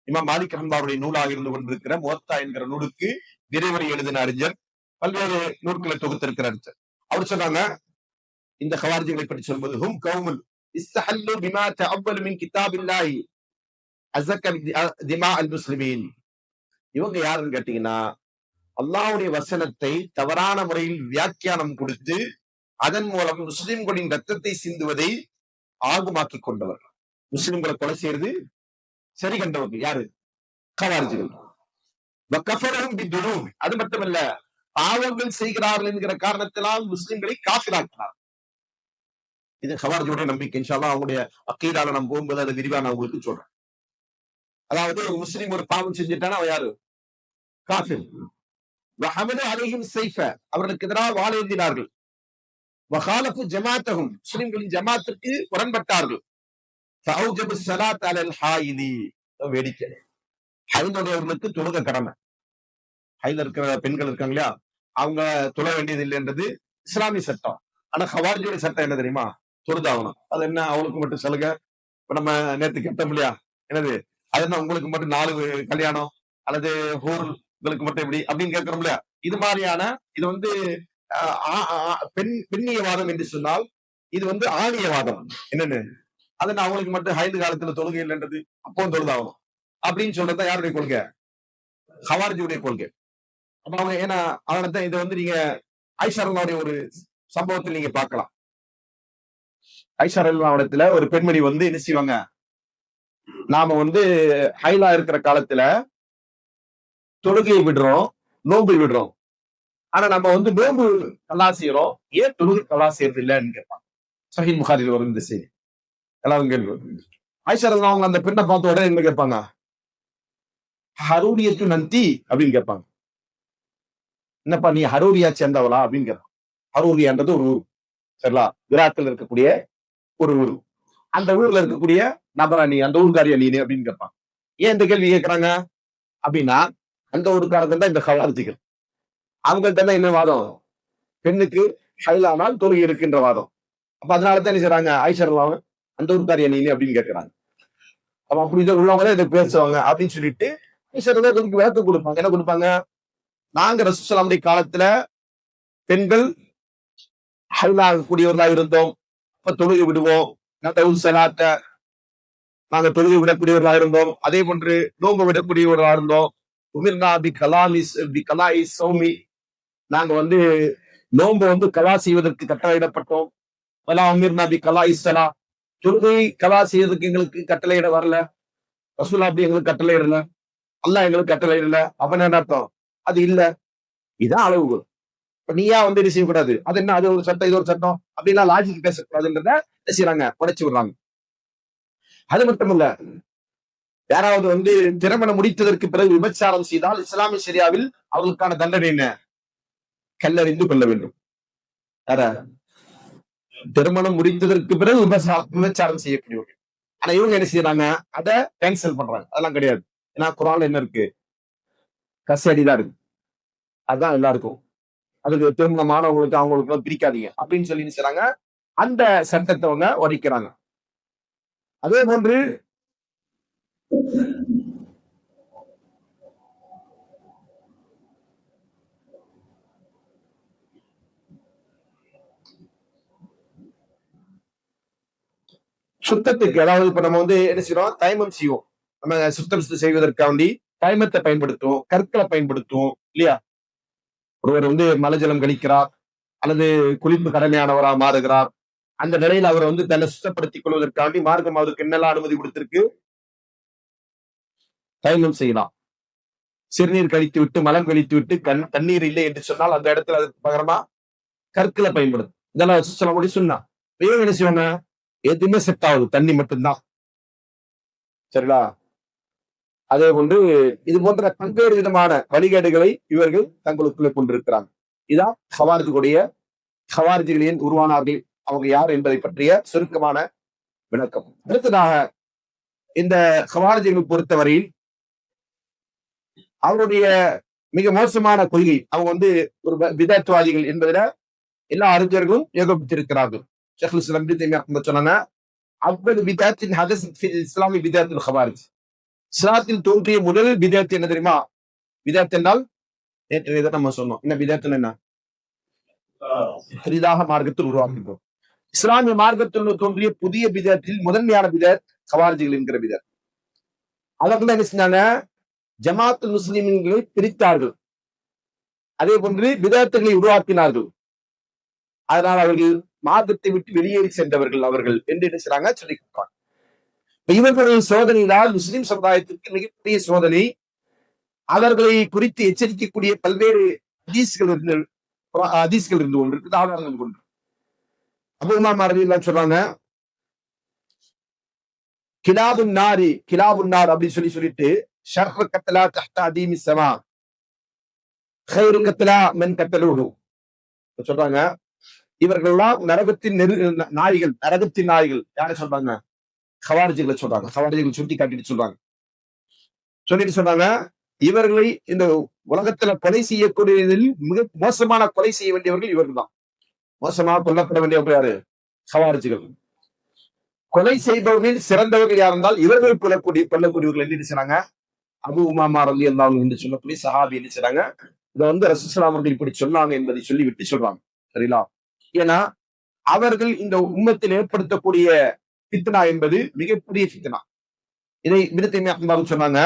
இமாம் மாலிக் ரஹ்மத்துல்லாஹியுடைய நூலாக இருந்து கொண்டிருக்கிற முவத்தா என்கிற நூலுக்கு விரிவுரை எழுதின அறிஞர், பல்வேறு நூல்களை தொகுத்திருக்கிற அறிஞர். அவர் சொன்னாங்க, இந்த ஹவாரிஜிகளை பற்றி சொல்வது, ஹும் கௌமுன் இஸ்தஹல்லு பிமா தஅவ்வல் மின் கிதாபில்லாஹி அஸக்க திமா அல் முஸ்லிமீன். இவங்க யாருன்னு கேட்டீங்கன்னா, அல்லாஹ்வுடைய வசனத்தை தவறான முறையில் வியாக்கியானம் கொடுத்து அதன் மூலம் முஸ்லிம்களின் ரத்தத்தை சிந்துவதை ஆகுமாக்கி கொண்டவர். முஸ்லிம்களை கொலை செய்யறது சரி கண்டவர்கள் யாரு? ஹவாரிஜிகள். அது மட்டுமல்ல, பாவங்கள் செய்கிறார்கள் என்கிற காரணத்தினால் முஸ்லிம்களை காஃபிராக்கினார். இது ஹவாரிஜியோட நம்பிக்கை. இன்ஷா அல்லாஹ் அவங்களுடைய அக்கீதால நம்ம போகும்போது அதை விரிவா நான் உங்களுக்கு சொல்றேன். அதாவது ஒரு முஸ்லிம் ஒரு பாவம் செஞ்சுட்டானா அவன் யாரு? காஃபிர். அவர்களுக்கு எதிராக வாள் ஏந்தினார்கள். முஸ்லிம்களின் ஜமாத்திற்கு முரண்பட்டார்கள். வேடிக்கை, ஹைதுடையவர்களுக்கு தொழுக கடமை. ஹைல இருக்கிற பெண்கள் இருக்காங்க இல்லையா, அவங்க தொழ வேண்டியது இல்லைன்றது இஸ்லாமிய சட்டம். ஆனா ஹவாரிஜியோட சட்டம் என்ன தெரியுமா? தொழுதாகணும். அது என்ன அவங்களுக்கு மட்டும் சலுகை? இப்ப நம்ம நேற்று கேட்டோம் இல்லையா, என்னது அது என்ன உங்களுக்கு மட்டும் 4 கல்யாணம் அல்லது உங்களுக்கு மட்டும் எப்படி அப்படின்னு கேட்கிறோம் இல்லையா? இது மாதிரியான இது பெண்ணியவாதம் என்று சொன்னால் இது ஆணியவாதம். என்னன்னு, அது நான் அவங்களுக்கு மட்டும் ஹைது காலத்துல தொழுகை இல்லைன்றது, அப்பவும் தொழுதாகணும் அப்படின்னு சொல்றதுதான் யாருடைய கொள்கை? ஹவாரிஜியுடைய கொள்கை. அப்ப அவங்க ஏன்னா அதனாலதான் இதை நீங்க ஆயிஷா ரலியல்லாஹு ஒரு சம்பவத்தில் நீங்க பார்க்கலாம். ஆயிஷா ரலியல்லாஹு ஒரு பெண்மணி என்ன செய்வாங்க, நாம ஹைலா இருக்கிற காலத்துல தொழுகையை விடுறோம், நோன்பு விடுறோம். ஆனா நம்ம நோன்பு கலா செய்யறோம், ஏன் தொழுகை கலா செய்யறது இல்லைன்னு கேட்பாங்க. சஹீஹ் புகாரில வரும் இந்த செய்தி. எல்லாரும் கேள்வி. ஆயிஷா ரலியல்லாஹு அவங்க அந்த பெண்ணை பார்த்த உடனே என்ன கேட்பாங்க? ஹரூரியத்து நந்தி அப்படின்னு கேட்பாங்க. என்னப்பா நீ ஹரூரியா சேர்ந்தவளா அப்படின்னு கேட்பாங்க. ஹரூரியான்றது ஒரு ஊர், சரிங்களா? ஈராக்கில் இருக்கக்கூடிய ஒரு ஊர். அந்த ஊர்ல இருக்கக்கூடிய நபரா நீ, அந்த ஊர்காரியா நீ அப்படின்னு கேட்பாங்க. ஏன் இந்த கேள்வி கேட்கறாங்க அப்படின்னா, அந்த ஊருக்காரர்கள் தான் இந்த ஹவாரிஜிகள். அவங்கள்ட்ட தான் என்ன வாதம்? பெண்ணுக்கு ஹைலானால் தொழுகை இருக்கின்ற வாதம். அப்ப அதனாலதான் என்ன செய்றாங்க, ஆயிஷா ரலியல்லாஹு அந்த ஊருக்காரியா நீ அப்படின்னு கேட்கிறாங்க. அப்ப அப்படி உள்ளவங்கதான் இதை பேசுவாங்க அப்படின்னு சொல்லிட்டு ஆயிஷா ரலியல்லாஹு விளக்கம் கொடுப்பாங்க. என்ன கொடுப்பாங்க? நாங்க ரசூலுல்லாஹி காலத்துல பெண்கள் கூடியவர்களாக இருந்தோம். அப்ப தொழுகை விடுவோம். நாங்க தொழுகை விடக்கூடியவர்களாக இருந்தோம். அதே போன்று நோன்பு விடக்கூடியவர்களாக இருந்தோம். சௌமி, நாங்க நோன்பு கலா செய்வதற்கு கட்டளையிடப்பட்டோம். தொழுகை கலா செய்வதற்கு எங்களுக்கு கட்டளையிட வரல. ரசூல் அப்படி எங்களுக்கு கட்டளையிடல. அல்லாஹ் எங்களுக்கு கட்டளையிடல. அப்ப என்ன அர்த்தம்? அது இல்ல. இதான் அளவுகோல். இப்ப நீயா இது செய்யக்கூடாது. அது என்ன, அது ஒரு சட்டம், இது ஒரு சட்டம் அப்படின்னா லாஜிக் பேசக்கூடாதுன்றத செய்யறாங்க, உடைச்சு விடுறாங்க. அது மட்டும் இல்ல, யாராவது திருமணம் முடித்ததற்கு பிறகு விபச்சாரம் செய்தால் இஸ்லாமிய ஷரியாவில் அவர்களுக்கான தண்டனை என்ன? கல்லறிந்து கொள்ள வேண்டும். திருமணம் முடித்ததற்கு பிறகு விபச்சாரம் செய்யக்கூடியவர்கள். ஆனா இவங்க என்ன செய்யறாங்க? அதை கேன்சல் பண்றாங்க. அதெல்லாம் கிடையாது. ஏன்னா குரான்ல என்ன இருக்கு? கசடிதான் இருக்கு. அதுதான் எல்லாருக்கும். அதுக்கு திருமணமானவங்களுக்கு அவங்களுக்கு பிரிக்காதீங்க அப்படின்னு சொல்லி செய்றாங்க. அந்த சட்டத்தை அவங்க உடைக்கிறாங்க. அதே போன்று சுத்தத்துக்கு, அதாவது இப்ப நம்ம என்ன செய்யறோம்? தைமம் செய்வோம். நம்ம சுத்தம் செய்வதற்காண்டி தைமத்தை பயன்படுத்துவோம், கற்களை பயன்படுத்துவோம் இல்லையா? ஒருவர் மலஜலம் கழிக்கிறார் அல்லது குளிப்பு கடமையானவரா மாறுகிறார். அந்த நிலையில் அவர் தன்னை சுத்தப்படுத்திக் கொள்வதற்காண்டி மார்க்கம் அவருக்கு என்னெல்லாம் அனுமதி கொடுத்திருக்கு? தைமம் செய்யலாம். சிறுநீர் கழித்து விட்டு, மலம் கழித்து விட்டு தண்ணீர் இல்லை என்று சொன்னால் அந்த இடத்துல அதுக்கு பகரமா கற்களை பயன்படுத்தும். இதெல்லாம் சொல்ல முடியும் சொன்னா இவங்க என்ன செய்வாங்க? எதுவுமே செட் ஆகுது, தண்ணி மட்டும்தான். சரிங்களா? அதே போன்று இது போன்ற பல்வேறு விதமான வழிகேடுகளை இவர்கள் தங்களுக்குள்ளே கொண்டிருக்கிறாங்க. இதான் ஹவாரிஜிகளின் உருவானார்கள், அவங்க யார் என்பதை பற்றிய சுருக்கமான விளக்கம். அடுத்ததாக, இந்த ஹவாரிஜிகளை பொறுத்தவரையில் அவருடைய மிக மோசமான கொள்கை, அவங்க ஒரு விதத்துவாதிகள் என்பதில எல்லா அறிஞர்களும் ஏகோபித்திருக்கிறார்கள். ஷேகுல் இஸ்லாம் இப்னு தைமிய்யா சொன்னாங்க, அவ்வளவு பிதஅத்தின் ஹதஸ் ஃபில் இஸ்லாமி பிதஅத்துல் ஹவாரிஜ். இஸ்லாத்தில் தோன்றிய முதல் பிதஅத் என்ன தெரியுமா? பிதஅத் என்றால் நேற்று நம்ம சொன்னோம். என்ன பிதஅத்? என்ன? புதிதாக மார்க்கத்தில் உருவாக்குகிறோம். இஸ்லாமிய மார்க்கத்தில் தோன்றிய புதிய பிதஅத்தில் முதன்மையான பிதஅத் ஹவாரிஜிகள் என்கிற பிதஅத். அவர்கள் என்ன செஞ்சாங்க? ஜமாத்துல் முஸ்லிம்களை பிரித்தார்கள். அதே போன்று பிதஅத்துகளை உருவாக்கினார்கள். அதனால் அவர்கள் மார்க்கத்தை விட்டு வெளியேறி சென்றவர்கள் அவர்கள் என்று என்ன செய்றாங்க? சொல்லி கொடுப்பாங்க. இவர்களுடைய சோதனையால் முஸ்லிம் சமுதாயத்திற்கு மிகப்பெரிய சோதனை. அவர்களை குறித்து எச்சரிக்கக்கூடிய பல்வேறு ஹதீஸ்கள் இருந்து கொண்டு ஆதாரங்கள் கொண்டு அபூ உமாமா ரலியல்லாஹு சொல்றாங்க, கிலாபுன் நார் அப்படின்னு சொல்லிட்டு ஷர்ஃபு கத்லா தஹ்த அதீமி ஸமா கைரு கத்லா மன் கத்தலூஹு சொல்றாங்க. இவர்கள்லாம் நரகத்தின் நாய்கள். யாரை சொல்றாங்க? ஹவாரிஜிகளை சொல்றாங்க. ஹவாரிஜிகள் சுட்டி காட்டிட்டு சொல்றாங்க, இவர்களை இந்த உலகத்துல கொலை செய்யக்கூடியதில் மிக மோசமான கொலை செய்ய வேண்டியவர்கள் இவர்கள் தான். மோசமாக கொல்லப்பட வேண்டியவர்கள் யாரு? ஹவாரிஜிகள். கொலை செய்பவர்களில் சிறந்தவர்கள் யார் என்றால் இவர்கள் கொல்லக்கூடியவர்கள் என்ன செய்றாங்க? அபூ உமாமா ரலியல்லாஹு அன்ஹு என்று சொல்லக்கூடிய சஹாபி என்ன செய்றாங்க? இதை ரசூலுல்லாஹி ஸல்லல்லாஹு அலைஹி வஸல்லம் இப்படி சொன்னாங்க என்பதை சொல்லிவிட்டு சொல்றாங்க. சரிங்களா? ஏன்னா அவர்கள் இந்த உம்மத்தில் ஏற்படுத்தக்கூடிய ஃபித்னா என்பது மிகப்பெரிய ஃபித்னா. இதை இப்னு தைமிய்யா சொன்னாங்க,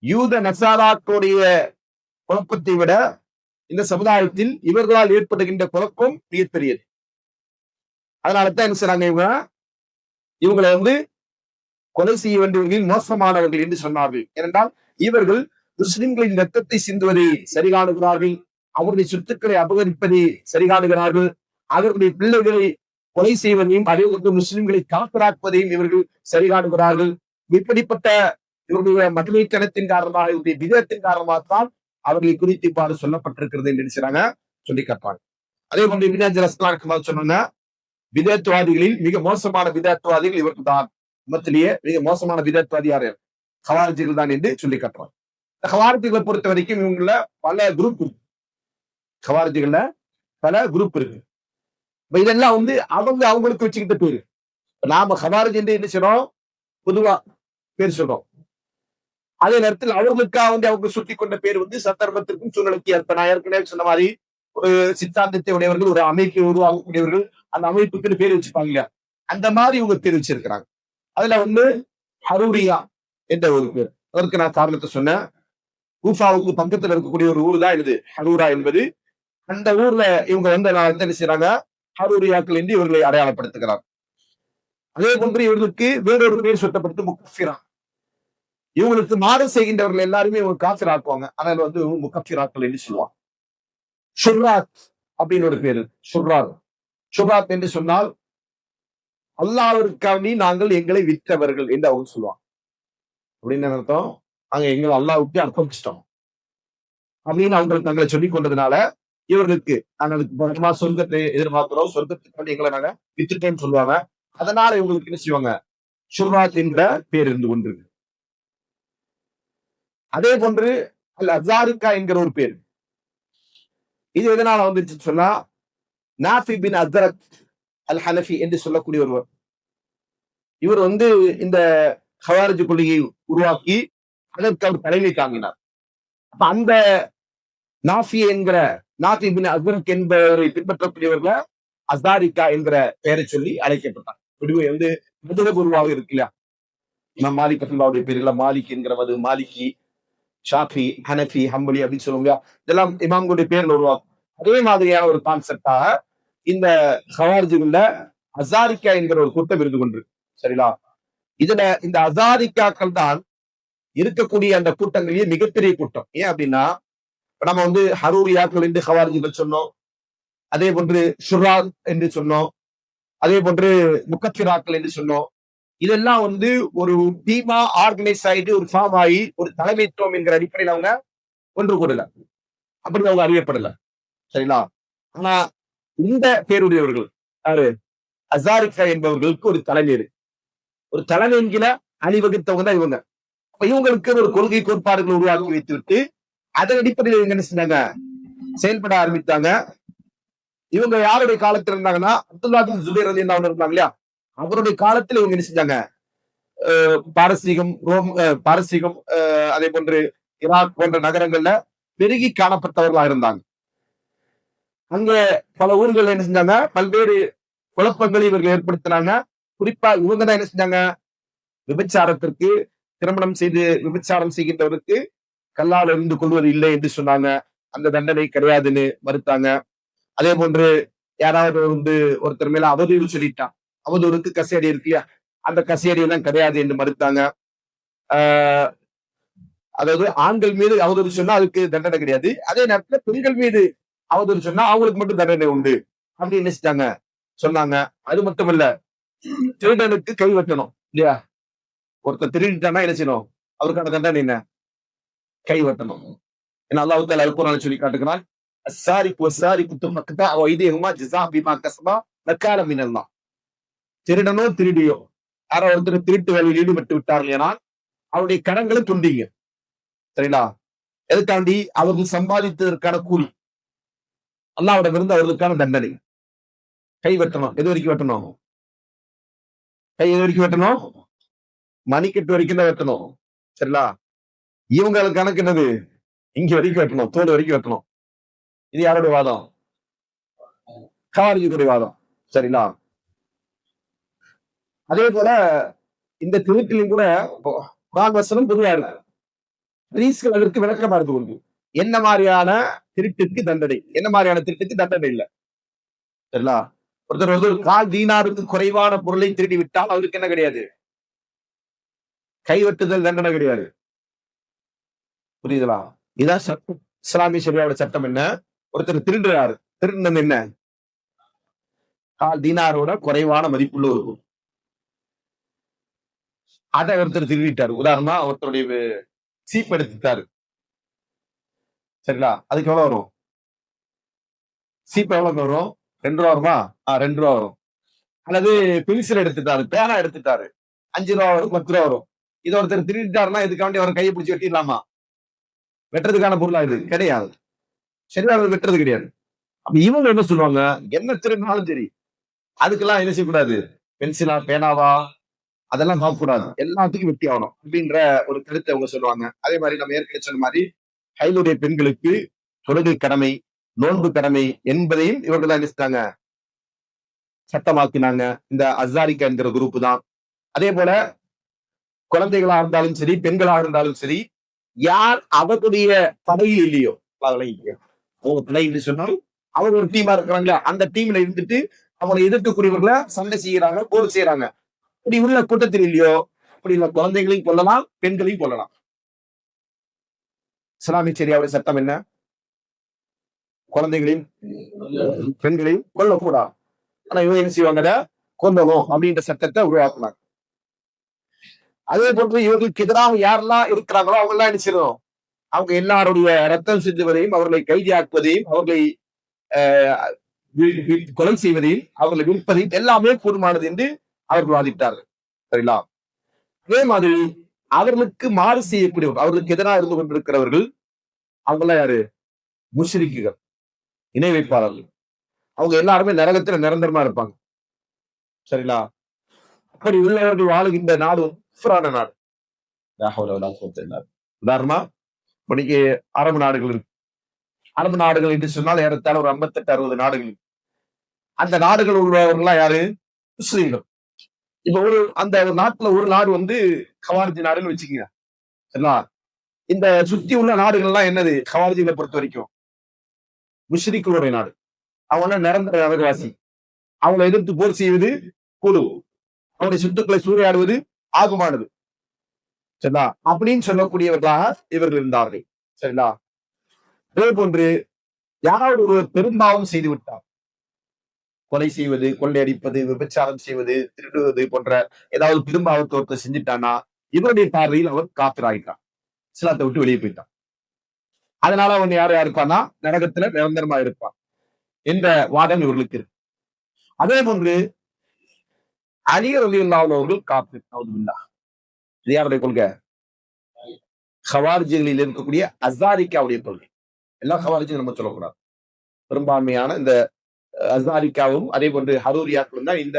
யூத நசாராக்களுடைய குழப்பத்தை விட இந்த சமுதாயத்தில் இவர்களால் ஏற்படுகின்ற குழப்பம் மிகப்பெரியது. அதனாலதான் என்ன செய்றாங்க? இவங்களை கொலை செய்ய வேண்டியவர்கள் மோசமானவர்கள் என்று சொன்னார்கள். ஏனென்றால் இவர்கள் முஸ்லிம்களின் ரத்தத்தை சிந்துவதை சரி காணுகிறார்கள், அவருடைய சொத்துக்களை அபகரிப்பதை சரி காணுகிறார்கள், அவர்களுடைய பிள்ளைகளை கொலை செய்வதையும் அதே போன்று முஸ்லிம்களை காப்பராக்குவதையும் இவர்கள் சரி காணுகிறார்கள். இப்படிப்பட்ட இவர்களுடைய மகிழ்ச்சித்தனத்தின் காரணமாக, இவருடைய விதத்தின் காரணமாகத்தான் அவர்களை குறித்து இவ்வாறு சொல்லப்பட்டிருக்கிறது என்று நினைச்சாங்க, சொல்லி காட்டுறாங்க. அதே போன்று இப்னு ஹஜர் அஸ்கலானி சொன்னாங்க, விதத்துவாதிகளில் மிக மோசமான விதத்துவாதிகள் இவர்கள் தான். உம்மத்திலேயே மிக மோசமான விதத்துவாதி யாரு? ஹவாரிஜிகள் தான் என்று சொல்லி காட்டுறாங்க. ஹவாரிஜிகளை பொறுத்த வரைக்கும் இவங்கள பல குரூப் இருக்கு. ஹவாரிஜிகள்ல பல குரூப் இருக்கு. இதெல்லாம் அவங்களுக்கு வச்சுக்கிட்ட பேரு. நாம ஹவாரிஜ் என்று என்ன செய்றோம்? பொதுவா பேர் சொல்றோம். அதே நேரத்தில் அவர்களுக்காக அவங்க சுட்டி கொண்ட பேர் சந்தர்ப்பத்திற்கும் சூழ்நிலைக்கு ஏற்ப, நான் ஏற்கனவே சொன்ன மாதிரி ஒரு சித்தாந்தத்தை உடையவர்கள், ஒரு அமைப்பை உருவாக்கக்கூடியவர்கள், அந்த அமைப்புக்குன்னு பேர் வச்சுப்பாங்க இல்லையா, அந்த மாதிரி இவங்க பேர் வச்சிருக்கிறாங்க. அதுல வந்து ஹரூரியா என்ற ஒரு பேர். அதற்கு நான் காரணத்தை சொன்னேன். கூஃபாவுக்கு பக்கத்துல இருக்கக்கூடிய ஒரு ஊர் தான் இது ஹரூரா என்பது. அந்த ஊர்ல இவங்க வந்து என்ன செய்யறாங்க, ஹரூரியாக்கள் என்று இவர்களை அடையாளப்படுத்துகிறார். அதே போன்று இவர்களுக்கு வேறொரு பேர் சுட்டப்பட்டு முக்கஃபிரா. இவங்களுக்கு மாறு செய்கின்றவர்கள் எல்லாருமே இவங்க காஃபிர் ஆக்குவாங்க. அதனால வந்து முக்கஃபிராக்கள் என்று சொல்லுவாங்க. ஷுர்ராத் அப்படின்னு ஒரு பேரு. ஷுர்ராத். ஷுர்ராத் என்று சொன்னால் அல்லாஹ்விற்காண்டி நாங்கள் எங்களை விற்றவர்கள் என்று அவங்க சொல்லுவாங்க. அப்படின்னு அர்த்தம், நாங்க எங்களை அல்லாஹ்வுக்கு அர்ப்பணிச்சிட்டோம் அப்படின்னு அவங்க தங்களை சொல்லிக் கொண்டதுனால இவர்களுக்கு நாங்க சொர்க்கத்தை எதிர்பார்க்கிறோம், சொர்க்கத்துக்கு எங்களை நாங்க வித்துட்டேன்னு சொல்லுவாங்க. அதனால இவங்களுக்கு என்ன செய்வாங்க, ஷுர்ராத் என்ற பேர் இருந்து கொண்டு. அதே போன்று அல் அஸாரிகா என்கிற ஒரு பேர். இது எதனால வந்துச்சு சொன்னா, நாஃபி பின் அஸ்ரத் அல் ஹனஃபி என்று சொல்லக்கூடிய ஒருவர். இவர் வந்து இந்த ஹவாரிஜ் கொள்கையை உருவாக்கி அதற்கு அவர் தலைமை தாங்கினார். அப்ப அந்த நாஃபி பின் அஸ்ரத் என்பவரை பின்பற்றக்கூடியவர்கள அஸாரிகா என்கிற பெயரை சொல்லி அழைக்கப்பட்டார். விடுவை வந்து முதல குருவாக இருக்கு இல்லையா, மாலிக் அல்லாவுடைய பேருல மாலிக் என்கிற மாலிகி, ஷாஃபி, ஹனஃபி, ஹம்பலி அப்படின்னு சொல்லுவாங்க. இதெல்லாம் இமாம்களுடைய பேர்ல உருவாக்கும். அதே மாதிரியான ஒரு கான்செப்டாக இந்த ஹவாரிஜுல அஸாரிகா என்கிற ஒரு கூட்டம் இருந்து கொண்டு. சரிங்களா, இதுல இந்த அஸாரிகாக்கள் தான் இருக்கக்கூடிய அந்த கூட்டங்களிலேயே மிகப்பெரிய கூட்டம். ஏன் அப்படின்னா, நம்ம வந்து ஹரூரியாக்கள் என்று ஹவாரிஜுகள் சொன்னோம், அதே போன்று ஷுர்ராத் என்று சொன்னோம், அதே போன்று முக்கஃபிராக்கள் என்று சொன்னோம். இதெல்லாம் வந்து ஒரு டீமா ஆர்கனைஸ் ஆயிட்டு ஒரு ஃபார்ம் ஆகி ஒரு தலைமைத்துவம் என்கிற அடிப்படையில் அவங்க ஒன்று கூடல, அப்படி அவங்க அறியப்படல. சரிங்களா, ஆனா இந்த பேருடையவர்கள் யாரு, அஸாரிகா என்பவர்களுக்கு ஒரு தலைமை இருக்கு. ஒரு தலைமையின் கீழ அணிவகுத்தவங்க தான் இவங்க. அப்ப இவங்களுக்கு ஒரு கொள்கை கோட்பாடுகளை உருவாக்கி வைத்து விட்டு அதன் அடிப்படையில் இவங்க என்ன செஞ்சாங்க, செயல்பட ஆரம்பித்தாங்க. இவங்க யாருடைய காலத்தில் இருந்தாங்கன்னா, அப்துல்லா பின் ஜுபைர் ரலியல்லாஹு அன்ஹு இருந்தாங்க இல்லையா, அவருடைய காலத்தில் இவங்க என்ன செஞ்சாங்க, பாரசீகம் அதே போன்று ஈராக் போன்ற நகரங்கள்ல பெருகி காணப்பட்டவர்களா இருந்தாங்க. அங்க பல ஊர்கள் என்ன செஞ்சாங்க, பல்வேறு குழப்பங்களை இவர்கள் ஏற்படுத்தினாங்க. குறிப்பா இவங்க தான் என்ன செஞ்சாங்க, விபச்சாரத்திற்கு திருமணம் செய்து விபச்சாரம் செய்கின்றவருக்கு கல்லால் எறிந்து கொள்வது இல்லை என்று சொன்னாங்க. அந்த தண்டனை கிடையாதுன்னு மறுத்தாங்க. அதே போன்று யாராவது வந்து ஒருத்தர் மேல அவதூறு சொல்லிட்டான், அவதூறுக்கு கசையடி இருக்கு இல்லையா, அந்த கசையடி எல்லாம் கிடையாது என்று மறுத்தாங்க. அதாவது ஆண்கள் மீது அவதூறு சொன்னா அதுக்கு தண்டனை கிடையாது, அதே நேரத்துல பெண்கள் மீது அவதூறு சொன்னா அவங்களுக்கு மட்டும் தண்டனை உண்டு அப்படின்னு நினைச்சிட்டாங்க, சொன்னாங்க. அது மட்டும் இல்ல, திருடனுக்கு கை வெட்டணும் இல்லையா, ஒருத்தர் திருடிட்டானா என்ன செய்யணும், அவருக்கான தண்டனை என்ன, கை வெட்டணும். ஏன்னா அல்லாஹ் தஆலா அல்-குர்ஆன்ல சொல்லி காட்டுகிறான், அஸ்ஸாரிகு வஸ்ஸாரிகு தும்மக்தா வைதிஹுமா ஜஸாஅ பிமா கஸபா நக்கால மினல்லாஹ். திருடனோ திருடியோ யாரோ ஒருத்தர் திருட்டு வேலையில் ஈடுபட்டு விட்டார்கள் ஏனால் அவருடைய கரங்களை துண்டிங்க. சரிங்களா, எதுக்காண்டி, அவர்கள் சம்பாதித்ததற்கான கூலி, அல்லாஹ்விடம் இருந்து அவர்களுக்கான தண்டனை. கை வெட்டணும். எது வரைக்கும் வெட்டணும், கை எது வரைக்கும் வெட்டணும், மணிக்கட்டு வரைக்கும் தான் வெட்டணும். சரிங்களா, இவங்களுக்கு கணக்கு என்னது, இங்க வரைக்கும் வெட்டணும், தோல் வரைக்கும் வெட்டணும். இது யாருடைய வாதம், ஹவாரிஜுடைய வாதம். சரிங்களா, அதே போல இந்த திருட்டிலும் கூட குர்ஆன் வசனம் பொதுவா இருக்கு, ஹதீஸ்கள் அதற்கு விளக்கமா இருந்து கொண்டு என்ன மாதிரியான திருட்டுக்கு தண்டனை, என்ன மாதிரியான திருட்டுக்கு தண்டனை இல்ல. சரிங்களா, ஒருத்தர் வந்து ஒரு கால் தீனாருக்கு குறைவான பொருளை திருடி விட்டால் அவருக்கு என்ன கிடையாது, கைவெட்டுதல் தண்டனை கிடையாது. புரியுதுங்களா, இதான் சட்டம், இஸ்லாமிய ஷரியாவோட சட்டம். என்ன, ஒருத்தர் திருடுறாரு, திருடுனது என்ன, கால் தீனாரோட குறைவான மதிப்புள்ள ஒரு, அதை ஒருத்தர் திருடிட்டாரு. உதாரணமா ஒருத்தருடைய சீப் எடுத்துட்டாரு. சரிங்களா, அதுக்கு எவ்வளவு வரும், சீப் எவ்வளவு வரும், 2 ரூபா வருமா, 2 ரூபா வரும். அல்லது பென்சில் எடுத்துட்டாரு, பேனா எடுத்துட்டாரு, 5 ரூபா வரும், 10 ரூபா வரும். இதை ஒருத்தர் திருடிட்டாருன்னா இதுக்காண்டி அவர் கையை பிடிச்சி வெட்டிடலாமா, வெட்டுறதுக்கான பொருளா இது கிடையாது. சரியா, அவர் வெட்டுறது கிடையாது. அப்ப இவங்க என்ன சொல்லுவாங்க, என்ன திருடினாலும் சரி அதுக்கெல்லாம் என்ன செய்யக்கூடாது, பென்சிலா பேனாவா அதெல்லாம் பார்க்கக்கூடாது, எல்லாத்துக்கும் வெட்டி ஆகணும் அப்படின்ற ஒரு கருத்தை அவங்க சொல்லுவாங்க. அதே மாதிரி நம்ம ஏற்கனவே சொன்ன மாதிரி ஹைலுடைய பெண்களுக்கு தொழுகை கடமை, நோன்பு கடமை என்பதையும் இவர்கள் தான் நினைச்சிட்டாங்க, சட்டமாக்கினாங்க. இந்த அசாரிக்கா என்கிற குரூப் தான். அதே போல குழந்தைகளா இருந்தாலும் சரி, பெண்களாக இருந்தாலும் சரி, யார் அவர்களுடைய படையில் இல்லையோ, அவங்க படையில் சொன்னால் அவங்க ஒரு டீமா இருக்கிறாங்களா, அந்த டீம்ல இருந்துட்டு அவங்களை எதிர்க்கக்கூடியவர்களை சண்டை செய்யறாங்க, போர் செய்யறாங்க. அப்படி உள்ள கூட்டத்தில் இல்லையோ, அப்படி உள்ள குழந்தைகளையும் கொள்ளலாம், பெண்களையும் கொள்ளலாம். இஸ்லாமிய சரியாவுடைய சட்டம் என்ன? குழந்தைகளையும் பெண்களையும் கொல்லக்கூடாது. ஆனா இவங்க என்ன செய்வாங்க, கொல்லணும் அப்படின்ற சட்டத்தை உருவாக்குனாங்க. அதே போன்று இவர்களுக்கு எதிராக யாரெல்லாம் இருக்கிறாங்களோ அவங்க எல்லாம் என்ன செய்யணும், அவங்க எல்லாருடைய ரத்தம் சிந்துவதையும், அவர்களை கைதியாக்குவதையும், அவர்களை கொலை செய்வதையும், அவர்களை விற்பதையும் எல்லாமே கூடுமானது என்று அவர்கள் வாதிட்டார்கள். சரிங்களா? அதே மாதிரி அவர்களுக்கு மாறு செய்யக்கூடியவர்கள், அவர்களுக்கு எதிராக இருந்து கொண்டிருக்கிறவர்கள், அவங்க எல்லாம் யாரு? முஷ்ரிக்குகள், இணை வைப்பாளர்கள். அவங்க எல்லாருமே நரகத்துல நிரந்தரமா இருப்பாங்க. சரிங்களா? அப்படி உள்ளவர்கள் வாழுகின்ற நாடு குஃப்ரான நாடு. உதாரணமா இன்னைக்கு அரபு நாடுகள் இருக்கு. அரபு நாடுகள் என்று சொன்னால் ஏறத்தாழ ஒரு 58-60 நாடுகள். அந்த நாடுகள் உள்ளவர்கள்லாம் யாரு? முஸ்லீம்கள். இப்ப அந்த நாட்டுல ஒரு நாடு வந்து கவாரிஜி நாடுன்னு வச்சுக்கீங்க. சரிங்களா? இந்த சுத்தி உள்ள நாடுகள்லாம் என்னது? கவாரிஜிகளை பொறுத்த வரைக்கும் முஷ்ரிக்குகளுடைய நாடு. அவங்க நிரந்தர நரகவாசி. அவங்களை எதிர்த்து போர் செய்வது குழு, அவருடைய சொத்துக்களை சூறையாடுவது ஆகுமானது. சரிங்களா? அப்படின்னு சொல்லக்கூடியவர்களாக இவர்கள் இருந்தார்கள். சரிங்களா? அதே போன்று யாராவது ஒரு பெரும்பாவம் செய்து விட்டார், கொலை செய்வது, கொள்ளையடிப்பது, விபச்சாரம் செய்வது, திருடுவது போன்ற ஏதாவது பெரும்பாவத்தோரத்தை செஞ்சுட்டானா இவருடைய பார்வையில் அவர் காப்பிராயிட்டான், இஸ்லாத்தை விட்டு வெளியே போயிட்டான். அதனால அவன் யார் இருப்பான்னா நரகத்துல நிரந்தரமா இருப்பான் என்ற வாதம் இவர்களுக்கு இருக்கு. அதே போன்று அலி ரலியல்லாஹு அவர்கள் காப்பீர். இது யாருடைய கொள்கை? ஹவாரிஜிகளில் இருக்கக்கூடிய அசாரிக்காவுடைய கொள்கை. எல்லா ஹவாரிஜும் நம்ம சொல்லக்கூடாது. பெரும்பான்மையான இந்த அசாரிக்காவும் அதே போன்று ஹரூரியாக்களும் தான் இந்த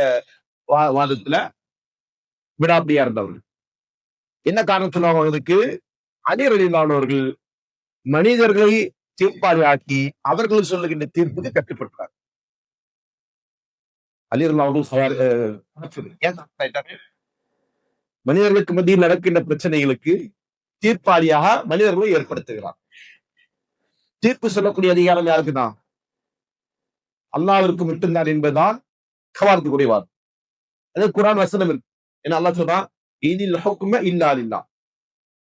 வாதத்துல விடாப்பிடியா இருந்தவர்கள். என்ன காரணம் சொல்லுவாங்க அவர்களுக்கு? அலி ரலியல்லாஹு அவர்கள் மனிதர்களை தீர்ப்பாளி ஆக்கி அவர்கள் சொல்லுகின்ற தீர்ப்புக்கு கட்டுப்பட்டார். அலி ரலியல்லாஹு மனிதர்களுக்கு மத்தியில் நடக்கின்ற பிரச்சனைகளுக்கு தீர்ப்பாளியாக மனிதர்களை ஏற்படுத்துகிறார். தீர்ப்பு சொல்லக்கூடிய அதிகாரம் யாருக்குதான்? அல்லாஹ்விற்கு மட்டும்தான் என்பதுதான் கவாரிஜியுடைய வாதம். அது குர்ஆன் வசனம் இருக்கு. ஏன்னா அல்லாஹ் சொல்றான், இனில் ஹுக்ம இல்லா லில்லாஹ்.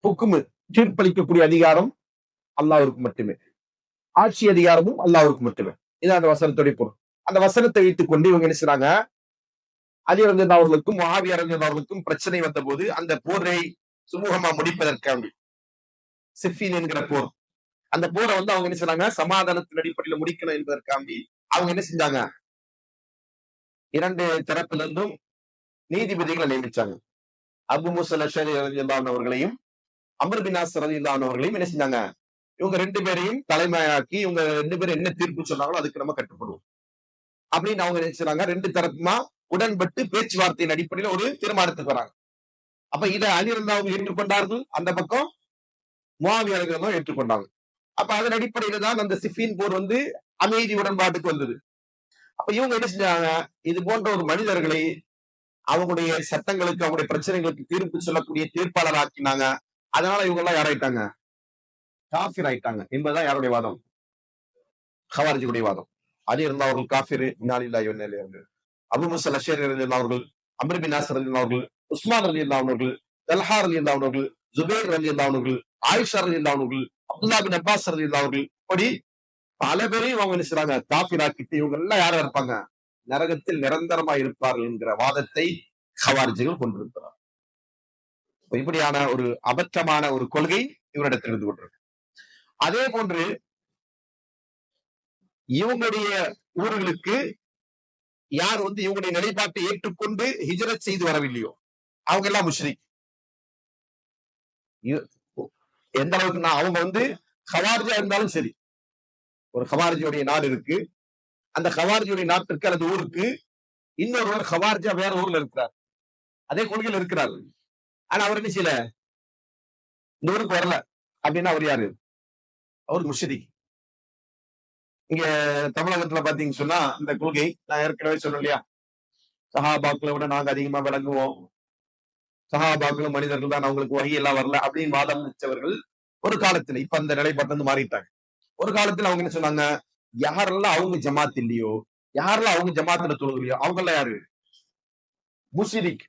ஹுக்மு, தீர்ப்பளிக்கக்கூடிய அதிகாரம் அல்லாஹ்விற்கு மட்டுமே, ஆட்சி அதிகாரமும் அல்லாஹ்விற்கு மட்டுமே. இது அந்த வசனத்துடைய பொருள். அந்த வசனத்தை வைத்துக் கொண்டு இவங்க என்ன செய்றாங்க, அலி ரலியல்லாஹு அவர்களுக்கும் முஆவியா ரலியல்லாஹு அவர்களுக்கும் பிரச்சனை வந்த போது அந்த போரை சுமூகமா முடிப்பதற்காக சிஃபின் என்கிற போர், அந்த போரை வந்து அவங்க என்ன செய்றாங்க, சமாதானத்தின் அடிப்படையில் முடிக்கணும் என்பதற்காண்டி அவங்க என்ன செஞ்சாங்க, 2 தரப்புல இருந்தும் நீதிபதிகளை நியமிச்சாங்க. அபு மூஸா அஷ்அரி ரலியல்லாஹு அவர்களையும் அம்ர் பின் ஆஸ் ரலியல்லாஹு அவர்களையும் என்ன செஞ்சாங்க, இவங்க 2 பேரையும் தலைமையாக்கி இவங்க 2 பேரும் என்ன தீர்ப்பு சொன்னாங்களோ அதுக்கு நம்ம கட்டுப்படுவோம் அப்படின்னு அவங்க நினைச்சாங்க. 2 தரப்புமா உடன்பட்டு பேச்சுவார்த்தையின் அடிப்படையில் ஒரு தீர்மானத்துக்கு வராங்க. அப்ப இதை அலி ரலியல்லாஹு ஏற்றுக்கொண்டார்கள், அந்த பக்கம் முஆவியா ரலியல்லாஹு ஏற்றுக்கொண்டாங்க. அப்ப அதன் அடிப்படையில தான் அந்த சிஃபின் போர் வந்து அமைதி உடன்பாட்டுக்கு வந்தது. அப்ப இவங்க என்ன செஞ்சாங்க, இது போன்ற ஒரு மனிதர்களை அவங்களுடைய சட்டங்களுக்கு, அவங்களுடைய பிரச்சனைகளுக்கு தீர்ப்பு சொல்லக்கூடிய தீர்ப்பாளர் ஆக்கினாங்க. அதனால இவங்க எல்லாம் யாராயிட்டாங்க, காஃபிர் ஆயிட்டாங்க என்பதுதான் யாருடைய வாதம்? ஹவாரிஜியுடைய வாதம். அலி ரலியல்லாஹு அவர்கள் காஃபிர், இன்னா லில்லாஹி வ இன்னா இலைஹி ராஜிஊன். அபு மூஸா அஷ்அரி ரலியல்லாஹு அவர்கள், அம்ர் பின் ஆஸ் ரலியல்லாஹு அவர்கள், உஸ்மான் ரலியல்லாஹு அவர்கள், தல்ஹா ரலியல்லாஹு அவர்கள், ஜுபைர் ரலியல்லாஹு அவர்கள், ஆயிஷா ரலியல்லாஹு அவர்கள், அப்துல்லாஹ் பின் அப்பாஸ் ரலியல்லாஹு அவர்கள், இப்படி பல பேரையும் அவங்க என்ன செய்றாங்க, காஃபிராக்கிட்டு இவங்க எல்லாம் யாரா இருப்பாங்க, நரகத்தில் நிரந்தரமா இருப்பார்கள் என்கிற வாதத்தை ஹவாரிஜிகள் கொண்டிருக்கிறார். இப்படியான ஒரு அபத்தமான ஒரு கொள்கை இவரிடத்தில் இருந்து கொண்டிருக்கு. அதே போன்று இவங்களுடைய ஊர்களுக்கு யார் வந்து இவங்களுடைய நிலைப்பாட்டை ஏற்றுக்கொண்டு ஹிஜ்ரத் செய்து வரவில்லையோ அவங்க எல்லாம் முஷ்ரிக். எந்த அளவுக்கு அவங்க வந்து ஹவாரிஜா இருந்தாலும் சரி, ஒரு ஹவாரிஜியுடைய நாடு இருக்கு, அந்த ஹவாரிஜியுடைய நாட்டிற்கு அல்லது ஊருக்கு இன்னொருவர் ஹவாரிஜா வேற ஊர்ல இருக்கிறார், அதே கொள்கையில் இருக்கிறார். ஆனா அவர் என்ன செய்யல, இந்த ஊருக்கு வரல அப்படின்னா அவர் யாரு? அவர் முஷ்ரிக். இங்க தமிழகத்துல பாத்தீங்கன்னு சொன்னா இந்த கொள்கை நான் ஏற்கனவே சொன்னேன் இல்லையா, சஹாபாக்களை விட நாங்க அதிகமா விளங்குவோம், சஹாபாக்களும் மனிதர்கள் தான், அவங்களுக்கு வகை எல்லாம் வரல அப்படின்னு வாதம் வச்சவர்கள் ஒரு காலத்துல, இப்ப அந்த நிலைப்பாட்டு வந்து மாறிட்டாங்க. ஒரு காலத்துல அவங்க என்ன சொன்னாங்க, யாரெல்லாம் அவங்க ஜமாத் இல்லையோ, யாரெல்லாம் அவங்க ஜமாத்துல தொழுகலையோ அவங்க எல்லாம் யாரு முஸ்லிக்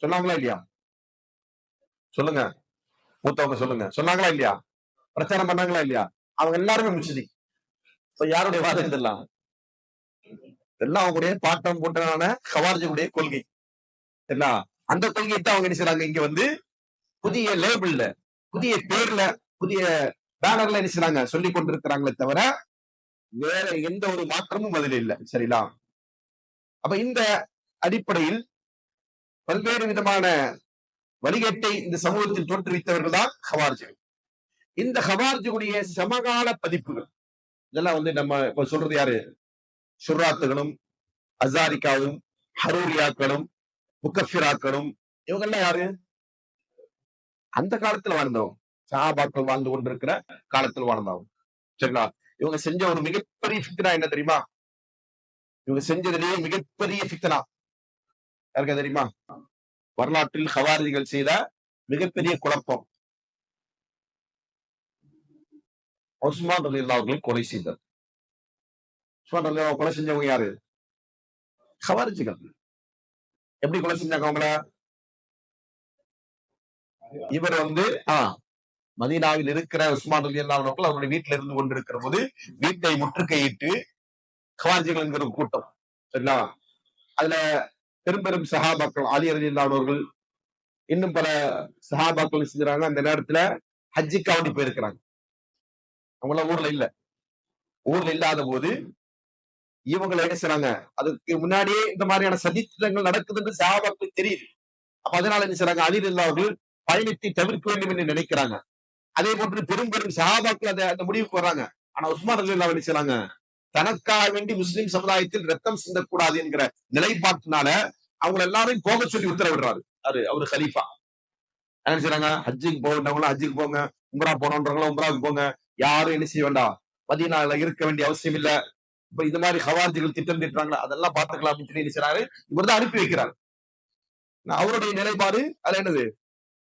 சொன்னாங்களா இல்லையா? சொல்லுங்க, மூத்தவங்க சொல்லுங்க, சொன்னாங்களா இல்லையா? பிரச்சாரம் பண்ணாங்களா இல்லையா? அவங்க எல்லாருமே முஸ்லிக். இப்ப யாருடைய வாதம் இதெல்லாம்? எல்லாம் அவங்களுடைய பாட்டம் போட்டனான ஹவார்ஜுடைய கொள்கை. சரிங்களா? அந்த கொள்கையை தான் அவங்க என்ன செய்றாங்க, இங்க வந்து புதிய லேபிள்ல, புதிய பேர்ல, புதிய பேனர்ல என்ன செய்றாங்க, சொல்லிக் கொண்டிருக்கிறாங்களே தவிர வேற எந்த ஒரு மாற்றமும் அதில் இல்லை. சரிங்களா? அப்ப இந்த அடிப்படையில் பல்வேறு விதமான வழிகேட்டை இந்த சமூகத்தில் தோற்றுவித்தவர்கள் தான் ஹவார்ஜிகள். இந்த ஹவார்ஜுடைய சமகால பதிப்புகள் இதெல்லாம் வந்து நம்ம இப்ப சொல்றது யாரு, சுர்ராத்துகளும் அசாரிக்காவும் ஹரூரியாக்களும் முக்கஃபிராக்களும் இவங்கெல்லாம் யாரு, அந்த காலத்துல வாழ்ந்தவங்க, சஹாபாக்கள் வாழ்ந்து கொண்டிருக்கிற காலத்தில் வாழ்ந்தவங்க. சரிங்களா? இவங்க செஞ்ச ஒரு மிகப்பெரிய ஃபித்னா என்ன தெரியுமா? இவங்க செஞ்சதுலேயே மிகப்பெரிய ஃபித்னா யாருக்கா தெரியுமா? வரலாற்றில் ஹவாரிகள் செய்த மிகப்பெரிய குழப்பம், உஸ்மான் ரலியல்லாஹு அவர்களை கொலை செய்தது. உஸ்மான் ரலியல்லாஹு கொலை செஞ்சவங்க யாரு? ஹவாரிஜிகள். எப்படி கொலை செஞ்சாங்க அவங்கள? இவர் வந்து மதீனாவில் இருக்கிற உஸ்மான் ரலியல்லாஹு அவர்கள் அவருடைய வீட்டில் இருந்து கொண்டிருக்கிற போது வீட்டை முற்றுகையிட்டு ஹவாரிஜிகள் என்கிற கூட்டம், சரிங்களா, அதுல பெரும் பெரும் சஹாபாக்கள் அலி ரலியல்லாஹு அவர்கள் இன்னும் பல சஹாபாக்கள் செஞ்சாங்க. அந்த நேரத்துல ஹஜ்ஜிக்காவடி போயிருக்கிறாங்க. அவங்கள ஊர்ல இல்ல. ஊர்ல இல்லாத போது இவங்களை என்ன செய்றாங்க, அதுக்கு முன்னாடியே இந்த மாதிரியான சதித்திட்டங்கள் நடக்குதுன்னு சஹாபாக்களுக்கு தெரியுது. அப்ப அதனால என்ன செய்றாங்க, அலி ரலியல்லாஹு அவர்கள் பயணத்தை தவிர்க்க வேண்டும் என்று நினைக்கிறாங்க. அதே போன்று பெரும் பெரும் சஹாபாக்கள் அந்த முடிவுக்கு வர்றாங்க. ஆனா உஸ்மான் ரலியல்லாஹு என்ன செய்றாங்க, தனக்காக வேண்டி முஸ்லிம் சமுதாயத்தில் ரத்தம் சிந்தக்கூடாது என்கிற நிலைப்பாட்டினால அவங்க எல்லாரையும் போக சொல்லி உத்தரவிடுறாரு. அவரு கலீஃபா. என்ன செய்றாங்க, ஹஜ்ஜுக்கு போகணுன்றவங்களும் ஹஜ்ஜுக்கு போங்க, உம்ரா போனவங்களும் உம்ராவுக்கு போங்க, யாரும் என்ன செய்ய வேண்டாம், மதீனால இருக்க வேண்டிய அவசியம் இல்ல. இப்ப இந்த மாதிரி ஹவார்ஜிகள் திட்டம் திட்டுறாங்களா, அதெல்லாம் பாத்துக்கலாம் அப்படின்னு சொல்லி என்ன செய்றாரு, இவர் தான் அனுப்பி வைக்கிறார். அவருடைய நிலைப்பாடு அது என்னது,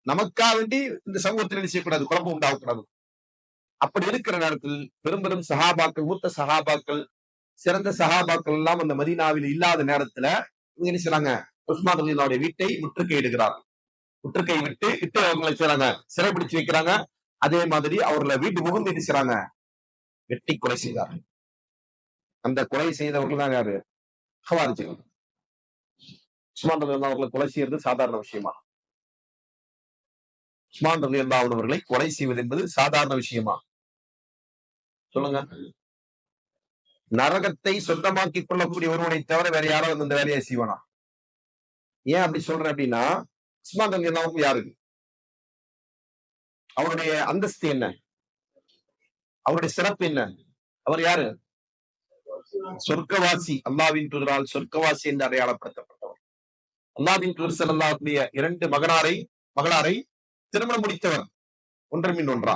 நமக்காக வேண்டி இந்த சமூகத்தில் என்ன செய்யக்கூடாது, குழப்பம் உண்டாகக்கூடாது. அப்படி இருக்கிற நேரத்தில் பெரும் பெரும் சஹாபாக்கள், மூத்த சஹாபாக்கள், சிறந்த சஹாபாக்கள் எல்லாம் அந்த மதீனாவில் இல்லாத நேரத்துல இவங்க என்ன செய்றாங்க, உஸ்மான் ரலியல்லாஹுடைய வீட்டை முற்றுகையிடுகிறார். முற்றுகை விட்டு அவங்களை செய்றாங்க, சிறைபிடிச்சு வைக்கிறாங்க. அதே மாதிரி அவர்களை வீட்டு புகுந்து என்ன செய்றாங்க, வெட்டி கொலை செய்தார்கள். அந்த கொலை செய்தவர்கள் தான் யாரு, ஹவாரிஜிகள். உஸ்மான் ரலியல்லாஹு அவர்களை கொலை செய்யறது சாதாரண விஷயமா? உஸ்மான் ரலியல்லாஹு அவர்களை கொலை செய்வது என்பது சாதாரண விஷயமா? சொல்லுங்க. நரகத்தை சொந்தமாக்கிக் கொள்ளக்கூடிய ஒருவனை தவிர வேற யாராவது இந்த வேலையை செய்வானா? ஏன் அப்படி சொல்றேன் அப்படின்னா, உஸ்மான் ரலியல்லாஹு யாரு, அவருடைய அந்தஸ்து என்ன, அவருடைய சிறப்பு என்ன, அவர் யாரு, சொர்க்கவாசி, அல்லாஹ்வின் தூதரால் சொர்க்கவாசி என்று அடையாளப்படுத்தப்பட்டவர். அல்லாஹ்வின் தூதர் ஸல்லல்லாஹு அலைஹி 2 மகளாரை திருமணம் முடித்தவர். ஒன்றன் ஒன்றா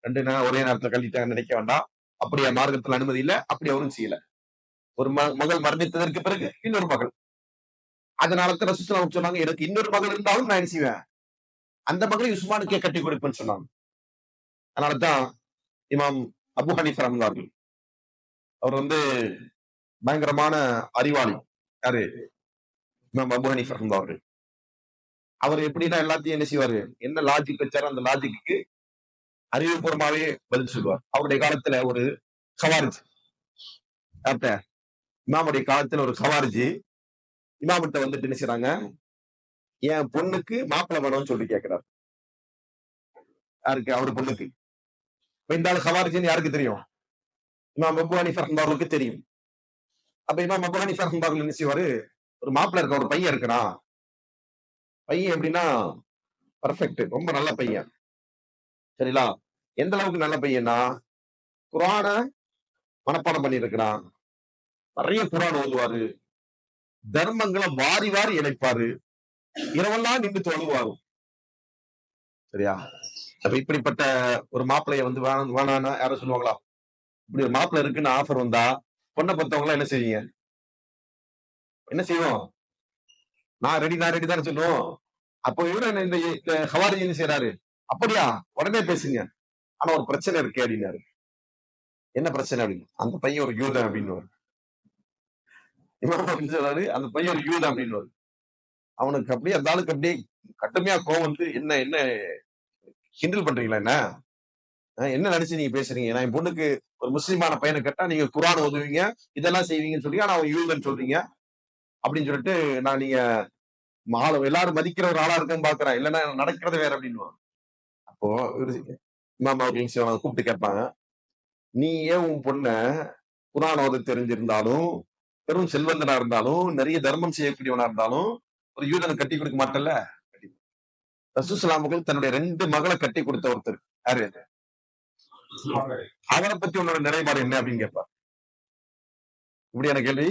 2 ஒரே நேரத்துல கல்விட்டாங்க நினைக்க வேண்டாம். அப்படியே மார்க்கத்தில் அனுமதி இல்ல, அப்படி அவரும் செய்யல. ஒரு மகள் மரணித்ததற்கு பிறகு இன்னொரு மகள். அதனால ரசூலுல்லாஹி ஸல்லல்லாஹு சொன்னாங்க, எனக்கு இன்னொரு மகள் இருந்தாலும் நான் என்ன செய்வேன், அந்த மகளை உஸ்மானுக்கே கட்டி கொடுப்பேன்னு சொன்னாங்க. அதனாலதான் இமாம் அபு ஹனீஃபா ரஹ்மத்துல்லாஹி அவர் வந்து பயங்கரமான அறிவாளி. யாரு, இமாம் அபு ஹனீஃபா ரஹ்மத்துல்லாஹி. அவர் எப்படின்னா எல்லாத்தையும் என்ன செய்வாரு, என்ன லாஜிக் வச்சாரோ அந்த லாஜிக்கு அறிவுபூர்வமாவே பதில் சொல்லுவார். அவருடைய காலத்துல ஒரு ஹவாரிஜ், இமாமுடைய காலத்துல ஒரு ஹவாரிஜி இமாமிட்ட வந்துட்டு என்ன செய்றாங்க, என் பொண்ணுக்கு மாப்பிள்ளை வேணும்னு சொல்லி கேட்கிறார். யாருக்கு, அவரு பொண்ணுக்கு. இந்த ஆள் ஹவாரிஜின்னு யாருக்கு தெரியும், இமாம் அபு ஹனீஃபா ரஹ்மத்துல்லாஹிக்கு தெரியும். அப்ப இமாம் அபு ஹனீஃபா ரஹ்மத்துல்லாஹி என்ன செய்வாரு, ஒரு மாப்பிள்ளை இருக்க, ஒரு பையன் இருக்கிறான். பையன் எப்படின்னா பர்ஃபெக்ட், ரொம்ப நல்ல பையன். சரிங்களா? எந்த அளவுக்கு நல்ல பையனா, குர்ஆன மனப்பாடம் பண்ணி இருக்கிறான், நிறைய குர்ஆன் ஓதுவாரு, தர்மங்களை வாரி வாரி இணைப்பாரு, இரவெல்லாம் நின்று தொழுவாரு. சரியா? அப்ப இப்படிப்பட்ட ஒரு மாப்பிள்ளைய வந்து வேணாம்னா யாரும் சொல்லுவாங்களா? இப்படி ஒரு மாப்பிள்ள இருக்குன்னு ஆஃபர் வந்தா பொண்ணை பத்தவங்க எல்லாம் என்ன செய்வீங்க? என்ன செய்வோம்? நான் ரெடி தான் சொல்லுவோம். அப்போ இவரு இந்த ஹவாரி என்ன செய்யறாரு? அப்படியா, உடனே பேசுங்க. ஆனா ஒரு பிரச்சனை இருக்கு அப்படின்னாரு. என்ன பிரச்சனை அப்படின்னு? அந்த பையன் ஒரு யூதன் அப்படின்னு சொல்றாரு. அந்த பையன் ஒரு யூதன் அப்படின்னு அவனுக்கு அப்படியே அந்த ஆளுக்கு அப்படியே கடுமையா கோவம் வந்து, என்ன என்ன கிண்டல் பண்றீங்களா என்ன? என்ன நினைச்சு நீங்க பேசுறீங்க? நான் என் பொண்ணுக்கு ஒரு முஸ்லிமான பையனை கேட்டா நீங்க குரான் ஓதுவீங்க, இதெல்லாம் செய்வீங்கன்னு சொல்லி, ஆனா அவன் யூதன் சொல்றீங்க அப்படின்னு சொல்லிட்டு, நான் நீங்க எல்லாரும் மதிக்கிற ஒரு ஆளா இருக்குன்னு பாக்குறேன், இல்லைன்னா நடக்கிறது வேற அப்படின்னு. அப்போ இமாம் அவர்கள் கூப்பிட்டு கேட்பாங்க, நீ ஏன் உன் பொண்ண குரான் ஓத தெரிஞ்சிருந்தாலும், பெரும் செல்வந்தனா இருந்தாலும், நிறைய தர்மம் செய்யக்கூடியவனா இருந்தாலும், ஒரு யூதனை கட்டி கொடுக்க மாட்டல்ல? ரசூலுல்லாஹி அவர்கள் தன்னுடைய 2 மகளை கட்டி கொடுத்த ஒருத்தர் யாரு? அவரை பத்தி உன்னோட நிலைப்பாடு என்ன அப்படின்னு கேட்பார். இப்படியான கேள்வி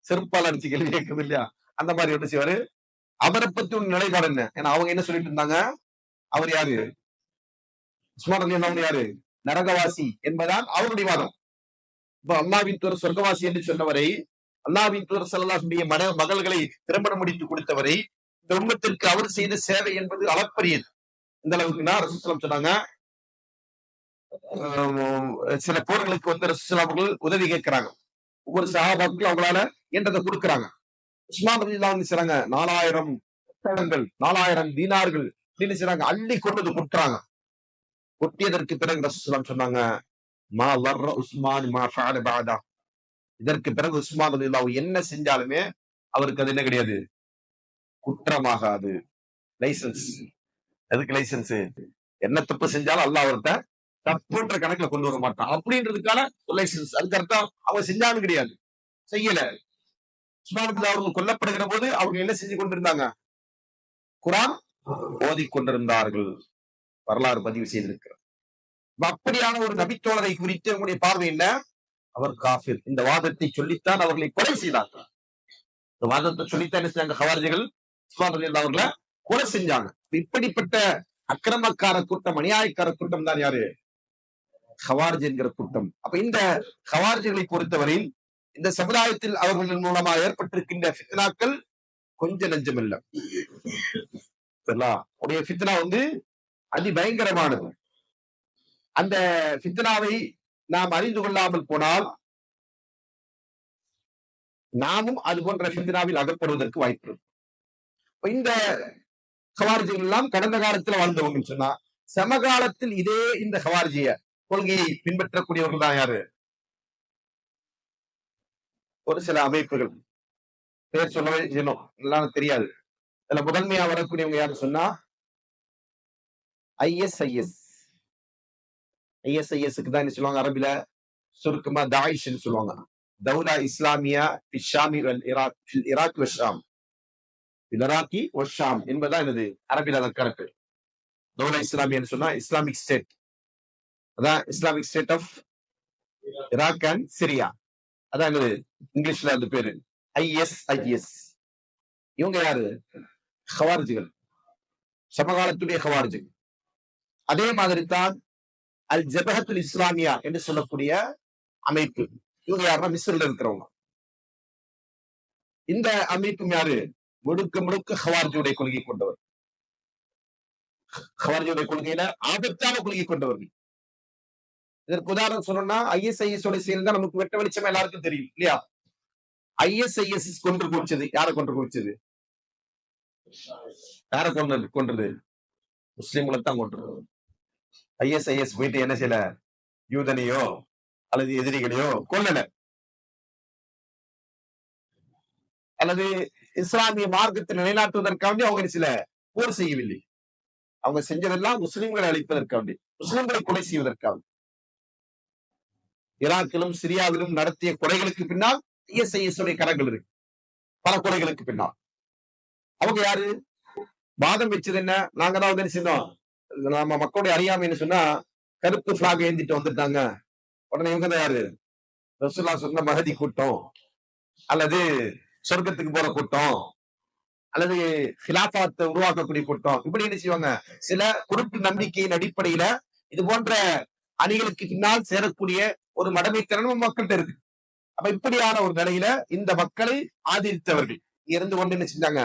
செருப்பால் அடிச்சு கேள்வி கேட்கறது இல்லையா? அந்த மாதிரி என்ன செய்வாரு? அவரை பத்தி உன் நிலைப்பாடு என்ன? ஏன்னா அவங்க என்ன சொல்லிட்டு இருந்தாங்க? அவர் யாரு? உஸ்மான் ரலியல்லாஹு யாரு? நரகவாசி என்பதான் அவருடைய வாதம். இப்ப அல்லாஹ்வின் தூதர் சொர்க்கவாசி என்று சொன்னவரை, அல்லாஹ்வின் தூதர் ஸல்லல்லாஹு அலைஹி வஸல்லம் மகள்களை திருமணம் முடித்து கொடுத்தவரை, இந்த உம்மத்திற்கு அவர் செய்த சேவை என்பது அளப்பரியது. இந்த அளவுக்குன்னா ரசூலுல்லாஹி சொன்னாங்க, சில போர்களுக்கு வந்து ரசூலுல்லாஹி அவர்கள் உதவி கேட்கிறாங்க. ஒவ்வொரு சஹாபாக்களும் அவங்களால என்றதை கொடுக்குறாங்க. உஸ்மான் ரலியல்லாஹு அன்ஹு செய்றாங்க, 4000 ஒட்டகங்கள், 4000 தீனார்கள் அப்படின்னு செய்றாங்க, அள்ளி கொண்டு கொட்டுறாங்க. கொட்டியதற்கு பிறகு ரசூலுல்லாஹி சொன்னாங்க, மா லர்ர உஸ்மான் மா ஃபஅல பஅதா. இதற்கு பிறகு உஸ்மான் ரலியல்லாஹு என்ன செஞ்சாலுமே அவருக்கு அது என்ன கிடையாது, குற்றமாகாது. லைசன்ஸ். எதுக்கு லைசன்ஸ்? என்ன தப்பு செஞ்சாலும் அல்லாஹ் அவர்கிட்ட தப்புன்ற கணக்குல கொண்டு வர மாட்டான் அப்படின்றதுக்கான லைசன்ஸ். அதுக்கு அர்த்தம் அவங்க செஞ்சாலும் கிடையாது, செய்யல. உஸ்மான் ரலியல்லாஹு அவர்கள் கொல்லப்படுகிற போது அவங்க என்ன செஞ்சு கொண்டிருந்தாங்க? குர்ஆன் ஓதிக் கொண்டிருந்தார்கள். வரலாறு பதிவு செய்திருக்கிறார். அப்படியான ஒரு நபித்தோழரை குறித்து உங்களுடைய பார்வை என்ன? அவர் காஃபிர். இந்த வாதத்தை சொல்லித்தான் அவர்களை கொலை செய்தார்கள். இந்த வாதத்தை சொல்லித்தான் என்ன செஞ்சாங்க? ஹவாரிஜிகள் உஸ்மான் ரலியல்லாஹு அவர்களை கொலை செஞ்சாங்க. இப்படிப்பட்ட அக்கிரமக்கார கூட்டம், அநியாயக்கார கூட்டம் தான் யாரு? ஹவாரிஜ் என்கிற கூட்டம். அப்ப இந்த ஹவாரிஜிகளை பொறுத்தவரையில் இந்த சமுதாயத்தில் அவர்கள் மூலமா ஏற்பட்டிருக்கின்ற ஃபித்னாக்கள் கொஞ்ச நெஞ்சம் இல்ல. உடைய ஃபித்னா வந்து அதிபயங்கரமானது. அந்த ஃபித்னாவை நாம் அறிந்து கொள்ளாமல் போனால் நாமும் அது போன்ற ஃபித்னாவில் அகப்படுவதற்கு வாய்ப்பு இருக்கு. இந்த ஹவாரிஜிகள் எல்லாம் கடந்த காலத்துல வாழ்ந்தவங்க சொன்னா, சமகாலத்தில் இதே இந்த ஹவாரிஜிய கொள்கையை பின்பற்றக்கூடியவர்கள் தான் யாரு? ஒரு சில அமைப்புகள், பேர் சொல்லவே செய்யணும், எல்லாம் தெரியாது. இதுல முதன்மையா வரக்கூடியவங்க யாரு சொன்னா, ISIS. ISISக்கு தான் என்ன சொல்லுவாங்க அரபில? சுருக்கமா தாயிஷ்னு சொல்லுவாங்க. தௌலா இஸ்லாமியா ஃபிஷாமி வல் இராக், ஃபில் இராக் வஷாம். இராக்கி வஷாம் என்பதா என்னது அரபில அதன் கரெக்ட். தௌலா இஸ்லாமியான்னு சொன்னா இஸ்லாமிக் ஸ்டேட். அதான் Islamic state of Iraq and Syria. அதான் என்னது இங்கிலீஷ்ல அந்த பேரு ISIS. இவங்க யாரு? ஹவாரிஜிகள், சமகாலத்துடைய ஹவாரிஜிகள். அதே மாதிரி தான் அல் ஜபஹத்துல் இஸ்லாமியா என்று சொல்லக்கூடிய அமைப்பு. இவங்க யாருன்னா மிஸ்ர்ல இருக்கிறவங்க. இந்த அமைப்பும் யாரு? முழுக்க முழுக்க ஹவாரிஜுடைய கொள்கை கொண்டவர். ஹவாரிஜுடைய கொள்கையில ஆபத்தான கொள்கை கொண்டவர்கள். இதற்கு உதாரணம் சொல்லணும்னா ISIS உடைய செயல் தான் நமக்கு வெட்ட வெளிச்சமா எல்லாருக்கும் தெரியும் இல்லையா? ISIS கொன்று குவிச்சது யாரை கொன்று குவிச்சது? யாரை கொன்றது? முஸ்லிம்களை தான் கொன்றது. ISIS போயிட்டு என்ன செய்யல? யூதனையோ அல்லது எதிரிகளையோ கொல்லல, அல்லது இஸ்லாமிய மார்க்கத்தை நிலைநாட்டுவதற்காண்டி அவங்க சில போர் செய்யவில்லை. அவங்க செஞ்சதெல்லாம் முஸ்லிம்களை அழிப்பதற்காண்டி, முஸ்லிம்களை கொலை செய்வதற்காக. ஈராக்கிலும் சிரியாவிலும் நடத்திய கொலைகளுக்கு பின்னால் ISIS உடைய கரங்கள் இருக்கு. பல கொலைகளுக்கு பின்னால் அவங்க யாரு? வாதம் வச்சது என்ன? நாங்க தான் வந்து சொன்னோம், நம்ம மக்களுடைய அறியாமைன்னு சொன்னா கருப்பு பிளாக் ஏந்திட்டு வந்துட்டாங்க. உடனே இவங்க தான் யாரு? ரசூலுல்லாஹ் சொன்ன மஹதி கூட்டம், அல்லது சொர்க்கத்துக்கு போற கூட்டம், அல்லது ஹிலாஃபத்தை உருவாக்கக்கூடிய கூட்டம். இப்படி என்ன செய்வாங்க? சில குருட்டு நம்பிக்கையின் அடிப்படையில இது போன்ற அணிகளுக்கு பின்னால் சேரக்கூடிய ஒரு மடமைத்தனம் மக்கள்கிட்ட இருக்கு. அப்ப இப்படியான ஒரு நிலையில இந்த மக்களை ஆதரித்தவர்கள் இருந்து கொண்டு என்ன செஞ்சாங்க,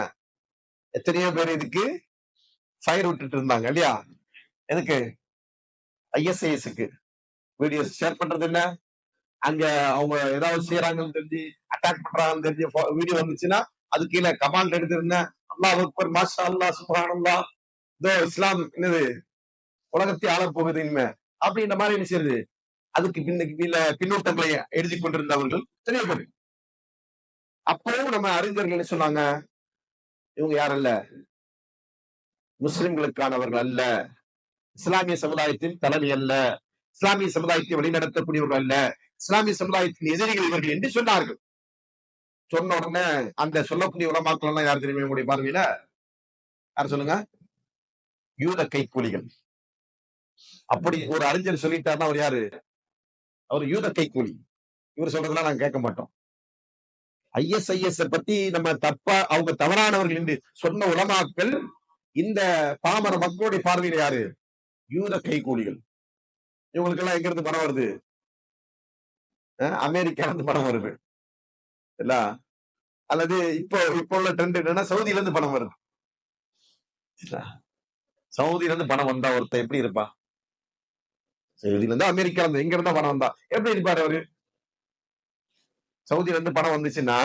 எத்தனையோ பேர் இதுக்கு ஃபயர் விட்டுட்டு இருந்தாங்க இல்லையா? எதுக்கு? ISIS-க்கு வீடியோ ஷேர் பண்றது என்ன, அங்க அவங்க ஏதாவது செய்யறாங்கன்னு தெரிஞ்சு அட்டாக் பண்றாங்கன்னு தெரிஞ்சு வீடியோ வந்துச்சுன்னா அது கீழே கமாண்ட் எடுத்திருந்தேன், அல்லாஹ் அக்பர், மாஷா அல்லாஹ், சுப்ஹானல்லாஹ், இதோ இஸ்லாம் என்னது உலகத்தை ஆளப் போகுது இனிமே அப்படின்ற மாதிரி என்ன செய்யுது, அதுக்கு பின்னூட்டங்களை எழுதி கொண்டிருந்தவர்கள் எத்தனையோ பேர். அப்பவும் நம்ம அறிஞர்கள் என்ன சொன்னாங்க, இவங்க யாரும் இல்ல, முஸ்லிம்களுக்கானவர்கள் அல்ல, இஸ்லாமிய சமுதாயத்தின் தலைமை அல்ல, இஸ்லாமிய சமுதாயத்தை வழிநடத்தக்கூடியவர்கள் அல்ல, இஸ்லாமிய சமுதாயத்தின் எதிரிகள் இவர்கள் என்று சொன்னார்கள். சொன்ன உடனே அந்த சொல்லக்கூடிய உலமாக்கள் எல்லாம் யார் தெரியுமா உங்களுடைய பார்வையில? யார் சொல்லுங்க? யூத கைக்கூலிகள். அப்படி ஒரு அறிஞர் சொல்லிட்டாருன்னா அவர் யாரு? அவர் யூத கைக்கூலி. இவர் சொல்றதெல்லாம் நாங்க கேட்க மாட்டோம். ISIS பத்தி நம்ம தப்பா, அவங்க தவறானவர்கள் என்று சொன்ன உலமாக்கள் இந்த பாமர மக்களுடைய பார்வையில யாரு? யூத கைக்கூலிகள். இவங்களுக்கு எல்லாம் எங்க இருந்து பணம் வருது? அமெரிக்கா இருந்து பணம் வருது இல்ல, அல்லது இப்போ உள்ள ட்ரெண்ட் என்னன்னா சவுதியில இருந்து பணம் வருது. சவுதியில இருந்து பணம் வந்தா ஒருத்தர் எப்படி இருப்பா? சவுதியில இருந்து அமெரிக்கா இருந்து எங்க இருந்தா பணம் வந்தா எப்படி இருப்பாரு அவரு? சவுதியில இருந்து பணம் வந்துச்சுன்னா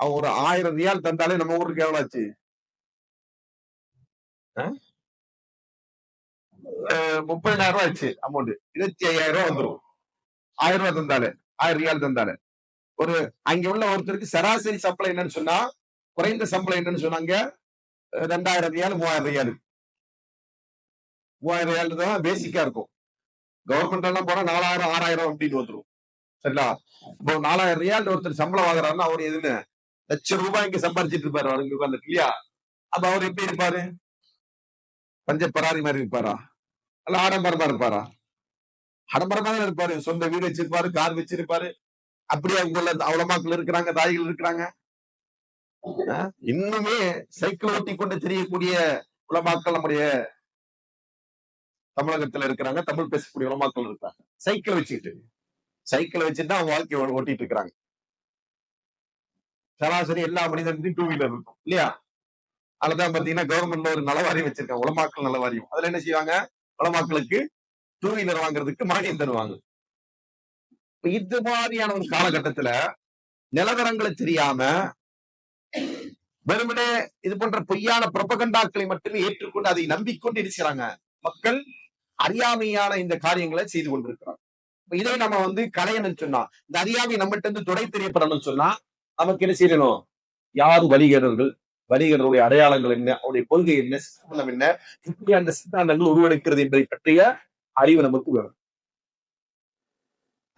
அவங்க ஒரு 1000 ரியால் தந்தாலே நம்ம ஊருக்கு எவ்வளவு ஆச்சு? 30,000 ரூபாய் ஆச்சு அமௌண்ட். 25,000 ரூபாய் வந்துடும் 1000 ரூபாய் தந்தாலே, 1000 ரியால் தந்தாலே. ஒரு அங்க உள்ள ஒருத்தருக்கு சராசரி சம்பளம் என்னன்னு சொன்னா, குறைந்த சம்பளம் என்னன்னு சொன்னாங்க 2000 ரியால் 3000 ரியால். 3000 ரியால் தான் பேசிக்கா இருக்கும். கவர்மெண்ட் எல்லாம் போனா 4000 6000 அப்படின்னு வந்துடும். சரிங்களா? இப்போ 4000 ரியால் ஒருத்தர் சம்பளம் வாங்குறாருன்னா அவர் எதுன்னு லட்சம் ரூபாய் இங்க சம்பாதிச்சிட்டு இருப்பாரு அவருக்கு உட்கார்ந்து இல்லையா? அப்ப அவர் எப்படி இருப்பாரு? பஞ்ச பராரி மாதிரி இருப்பாரா? அல்ல ஆடம்பரமா இருப்பாரா? ஆடம்பரமா தான் இருப்பாரு. சொந்த வீடு வச்சிருப்பாரு, கார் வச்சிருப்பாரு. அப்படியே அங்குள்ள அவ்வளமாக்கள் இருக்கிறாங்க, தாய்கள் இருக்கிறாங்க. இன்னுமே சைக்கிள் ஓட்டி கொண்டு தெரியக்கூடிய உலமாக்கள் நம்முடைய தமிழகத்துல இருக்கிறாங்க, தமிழ் பேசக்கூடிய உலமாக்கள் இருக்காங்க. சைக்கிள் வச்சுட்டு அவங்க வாழ்க்கையை ஓட்டிட்டு இருக்கிறாங்க. சராசரி எல்லா மனிதனுக்கும் 2 வீலர் இருக்கும் இல்லையா? அதுதான் பாத்தீங்கன்னா கவர்மெண்ட்ல ஒரு நலவாரியம் வச்சிருக்காங்க, உலமாக்கள் நலவாரியம். அதுல என்ன செய்வாங்க, உலமாக்களுக்கு 2 வீலர் வாங்குறதுக்கு மானியம் தருவாங்க. இது மாதிரியான ஒரு காலகட்டத்துல நிலவரங்களை தெரியாம வெறுமனே இது போன்ற பொய்யான புரபகண்டாக்களை மட்டுமே ஏற்றுக்கொண்டு அதை நம்பிக்கொண்டு இருக்கிறாங்க. மக்கள் அறியாமையான இந்த காரியங்களை செய்து கொண்டிருக்கிறாங்க. இதை நம்ம கலையணும்னு சொன்னா, இந்த அறியாமை நம்மகிட்ட இருந்து துடை தெரியப்படணும்னு சொன்னா நமக்கு என்ன செய்யணும்? யார் வழிகேடர்கள், வழிகேடருடைய அடையாளங்கள் என்ன, அவருடைய கொள்கை என்ன, சித்தாந்தம் என்ன, இப்படி அந்த சித்தாந்தங்கள் உருவெடுக்கிறது என்பதை பற்றிய அறிவு நமக்கு வேணும்.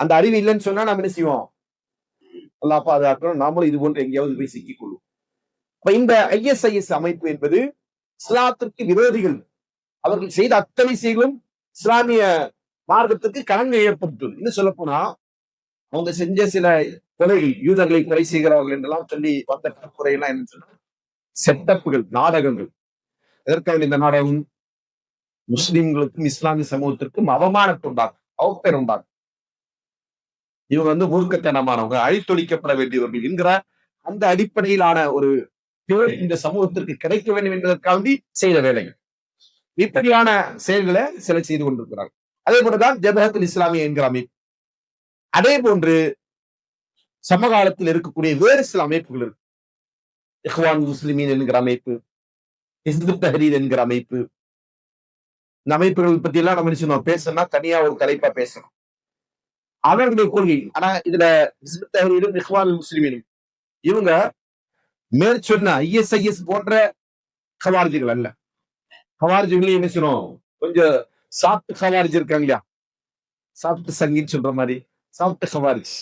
அந்த அறிவு இல்லைன்னு சொன்னா நம்ம என்ன செய்வோம்? அல்லாஹ் பாதுகாக்கணும், நாமளும் இது போன்று எங்கேயாவது போய் சிக்கிக் கொள்வோம். அப்ப இந்த ISIS அமைப்பு என்பது இஸ்லாத்திற்கு விரோதிகள். அவர்கள் செய்த அத்தனை செயலும் இஸ்லாமிய மார்க்கத்துக்கு கலங்க ஏற்படுத்தும். இன்னும் சொல்ல போனா அவங்க செஞ்ச சில கொலைகள், யூதர்களை கொலை செய்கிறார்கள் என்றெல்லாம் சொல்லி வந்த குறையெல்லாம் என்ன சொன்னா செட்டப்புகள், நாடகங்கள். எதற்காக இந்த நாடகம்? முஸ்லிம்களுக்கும் இஸ்லாமிய சமூகத்திற்கும் அவமானத்தை உண்டாகும், அவப்பெயர் உண்டாகும். இவங்க மூர்க்கத்தனமானவங்க, அழித்தொழிக்கப்பட வேண்டியவர்கள் என்கிற அந்த அடிப்படையிலான ஒரு பேர் இந்த சமூகத்திற்கு கிடைக்க வேண்டும் என்பதற்காண்டி செய்த வேலைகள். இப்படியான செயல்களை சிலர் செய்து கொண்டிருக்கிறார்கள். அதே போலதான் ஜபஹத்துல் இஸ்லாமிய என்கிற அமைப்பு. அதே போன்று சமகாலத்தில் இருக்கக்கூடிய வேறு சில அமைப்புகள் இருக்கு. இஹ்வான் முஸ்லிமீன் என்கிற அமைப்பு, ஹிஸ்புத் தஹ்ரீர் என்கிற அமைப்பு. இந்த அமைப்புகள் பத்தி எல்லாம் நம்ம என்ன பேசணும்னா தனியா ஒரு தலைப்பா பேசணும். அவர்களுடைய கொள்கை. ஆனா இதுல ஹிஸ்புத் தஹ்ரீரும் இஹ்வான் முஸ்லிமீனும் இவங்க மேற்சொன்ன ISIS போன்ற ஹவாரிஜிகள் அல்ல. ஹவாரிஜிகளையும் என்ன செய்யணும், கொஞ்சம் சாப்ட் ஹவாரிஜ் இருக்காங்க இல்லையா, சாப்ட் சங்கின்னு சொல்ற மாதிரி சாப்ட் ஹவாரிஜ்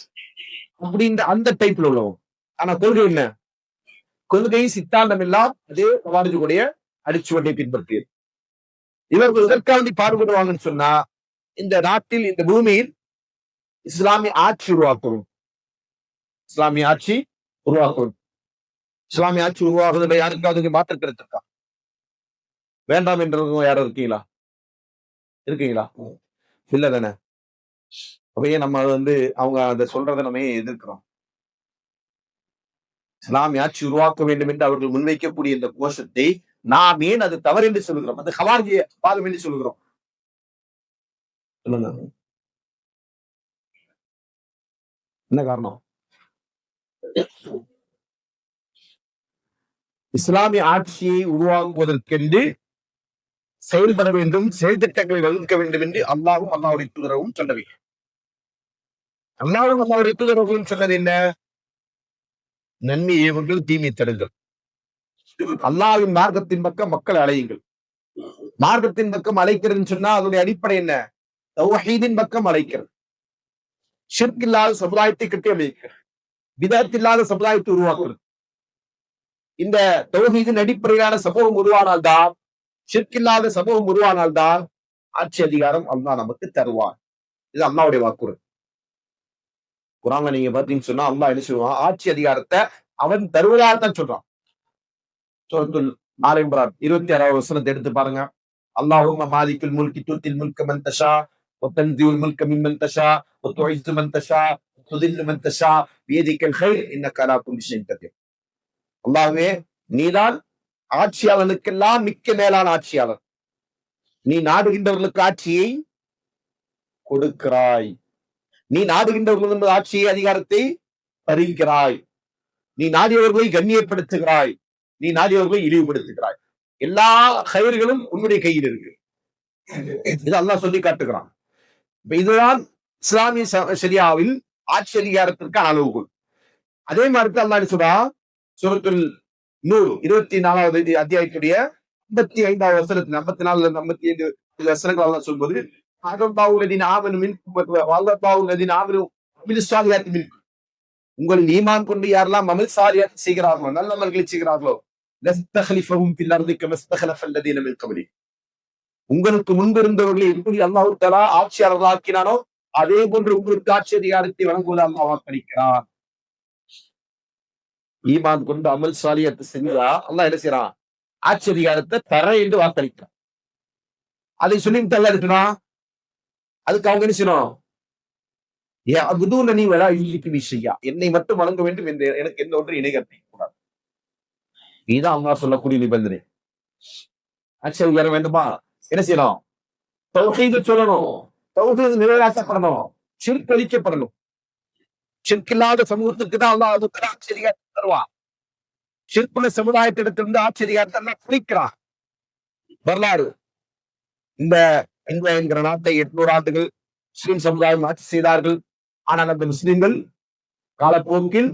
அப்படின்ற அந்த டைப்ல உள்ளவங்க. ஆனா கொள்கை என்ன? கொள்கை சித்தாந்தம் எல்லாம் அதே ஹவாரிஜுடைய அடிச்சுவட்டை பின்பற்றியது. இவர்கள் இதற்காண்டி பாடுபடுவாங்கன்னு சொன்னா இந்த நாட்டில், இந்த பூமியில் இஸ்லாமிய ஆட்சி உருவாக்கணும். இஸ்லாமிய ஆட்சி உருவாக்கணும். இஸ்லாமிய ஆட்சி உருவாகுதுல யாருக்காவது மாற்று கருத்து இருக்கா? வேண்டாம் என்றவங்க யாரும் இருக்கீங்களா? இல்ல தானே? அப்பயே நம்ம அவங்க அதை சொல்றதை நம்ம எதிர்க்கிறோம். இஸ்லாமிய ஆட்சி உருவாக்க வேண்டும் என்று அவர்கள் முன்வைக்கக்கூடிய இந்த கோஷத்தை நாம் ஏன் அது தவறு என்று சொல்லுகிறோம்? அது ஹவார்ஜிய பாதம் என்று சொல்லுகிறோம். என்ன காரணம்? இஸ்லாமிய ஆட்சியை உருவாக்குவதற்கென்று செயல்பட வேண்டும், செயல் திட்டங்களை வகுக்க வேண்டும் என்று அல்லாஹ்வும் அல்லாஹ்வுடைய தூதரவும் சொல்லவே. அல்லாஹ்வும் அல்லாஹ்வுடைய தூதரவும் சொன்னது என்ன? நன்மை ஏவுங்கள், தீமை தடுங்கள். அல்லாஹ்வின் மார்க்கத்தின் பக்கம் மக்களை அழையுங்கள். மார்க்கத்தின் பக்கம் அழைக்கிறதுன்னு சொன்னா அதனுடைய அடிப்படை என்ன? தௌஹீதின் பக்கம் அழைக்கிறது. ஷிர்க் இல்லாத சமுதாயத்தை கட்டி அமைக்கிறது. பிதஅத் இல்லாத சமுதாயத்தை உருவாக்குறது. இந்த தௌஹீதின் அடிப்படையிலான சமூகம் உருவானால்தான், ஷிர்க் இல்லாத சமூகம் உருவானால்தான் ஆட்சி அதிகாரம் அல்லாஹ் நமக்கு தருவான். இது அல்லாஹ்வுடைய வாக்குறுதி. குர்ஆன்ல நீங்க பாத்தீங்கன்னு சொன்னா அல்லாஹ் என்ன சொல்லுவான்? ஆட்சி அதிகாரத்தை அவன் தருவதாகத்தான் சொல்றான். சூரத்துல் ஆல இம்ரான் 26வது வசனத்தை எடுத்து பாருங்க. அல்லாஹும்ம மாலிகுல் முல்கி துத்தில் முல்க மன் தஷா வ தன்ஸியுல் முல்க மிம்மன் தஷா வ துஇஸ்ஸு மன் தஷா வ துதில்லு மன் தஷா பியதிக்கல் கைர் இன்னக அலா குல்லி ஷைஇன் கதீர். அல்லாஹ்வே, நீதான் ஆட்சியாளனுக்கெல்லாம் மிக்க மேலான ஆட்சியாளர். நீ நாடுகின்றவர்களுக்கு ஆட்சியை கொடுக்கிறாய். நீ நாடுகின்றவர்கள் ஆட்சியை அதிகாரத்தை பறிக்கிறாய். நீ நாடியவர்களை கண்ணியப்படுத்துகிறாய். நீ நாடியவர்களை இழிவுபடுத்துகிறாய். எல்லா கயிறுகளும் உன்னுடைய கையில் இருக்கு. இது அல்லாஹ் சொல்லி காட்டுகிறான். இதுதான் இஸ்லாமிய ஷரியாவில் ஆட்சி அதிகாரத்திற்கான அளவுகோல். அதே மாதிரி அல்லாஹ் சொல்றா, சூரத்துல் நூர் 24வது அத்தியாயத்துடைய 55வது வசனத்தில் 54 55 வசனங்கள் அல்லாஹ் சொல்வது, உங்களின் ஈமான் கொண்டு யாரெல்லாம் அமல் சாலியாத் செய்கிறார்களோ, நல்ல அமல்களை செய்கிறார்களோ, உங்களுக்கு முன்பிருந்தவர்களை எப்படி அல்லாஹ் தஆலா ஆட்சியாளர்கள் ஆக்கினானோ அதே போன்று உங்களுக்கு ஆட்சி அதிகாரத்தை வழங்குவது அல்லாஹ் வாக்களிக்கிறார். ஈமான் கொண்டு அமல் சாலியாத் செஞ்சா அல்லாஹ் என்ன செய்யறான்? ஆட்சி அதிகாரத்தை தர என்று வாக்களிக்கிறான். அதை சொல்லி தள்ள இருக்குன்னா அதுக்கு அவங்க என்ன செய்யணும்? நீ வேணா விஷயா, என்னை மட்டும் வழங்க வேண்டும் என்று எனக்கு எந்த ஒன்று இணை கற்பிக்க கூடாது. இதுதான் அல்லாஹ் சொல்லக்கூடிய நிபந்தனை. ஆட்சி அதிகாரம் வேண்டுமா? என்ன செய்யணும்? தௌஹீத் சொல்லணும். தௌஹீத் நிலைநாட்டப்படணும். ஷிர்க் அழிக்கப்படணும். ஷிர்க் இல்லாத சமூகத்துக்கு தான் அல்லாஹ் ஆட்சி அதிகாரத்தை தருவான். ஷிர்குள்ள சமுதாயத்திடத்திலிருந்து ஆட்சி அதிகாரத்தை எல்லாம் குளிக்கிறான். வரலாறு இந்த இந்தியா என்கிற நாட்டை 800 ஆண்டுகள் முஸ்லிம் சமுதாயம் ஆட்சி செய்தார்கள். ஆனால் அந்த முஸ்லிம்கள் காலப்போக்கில்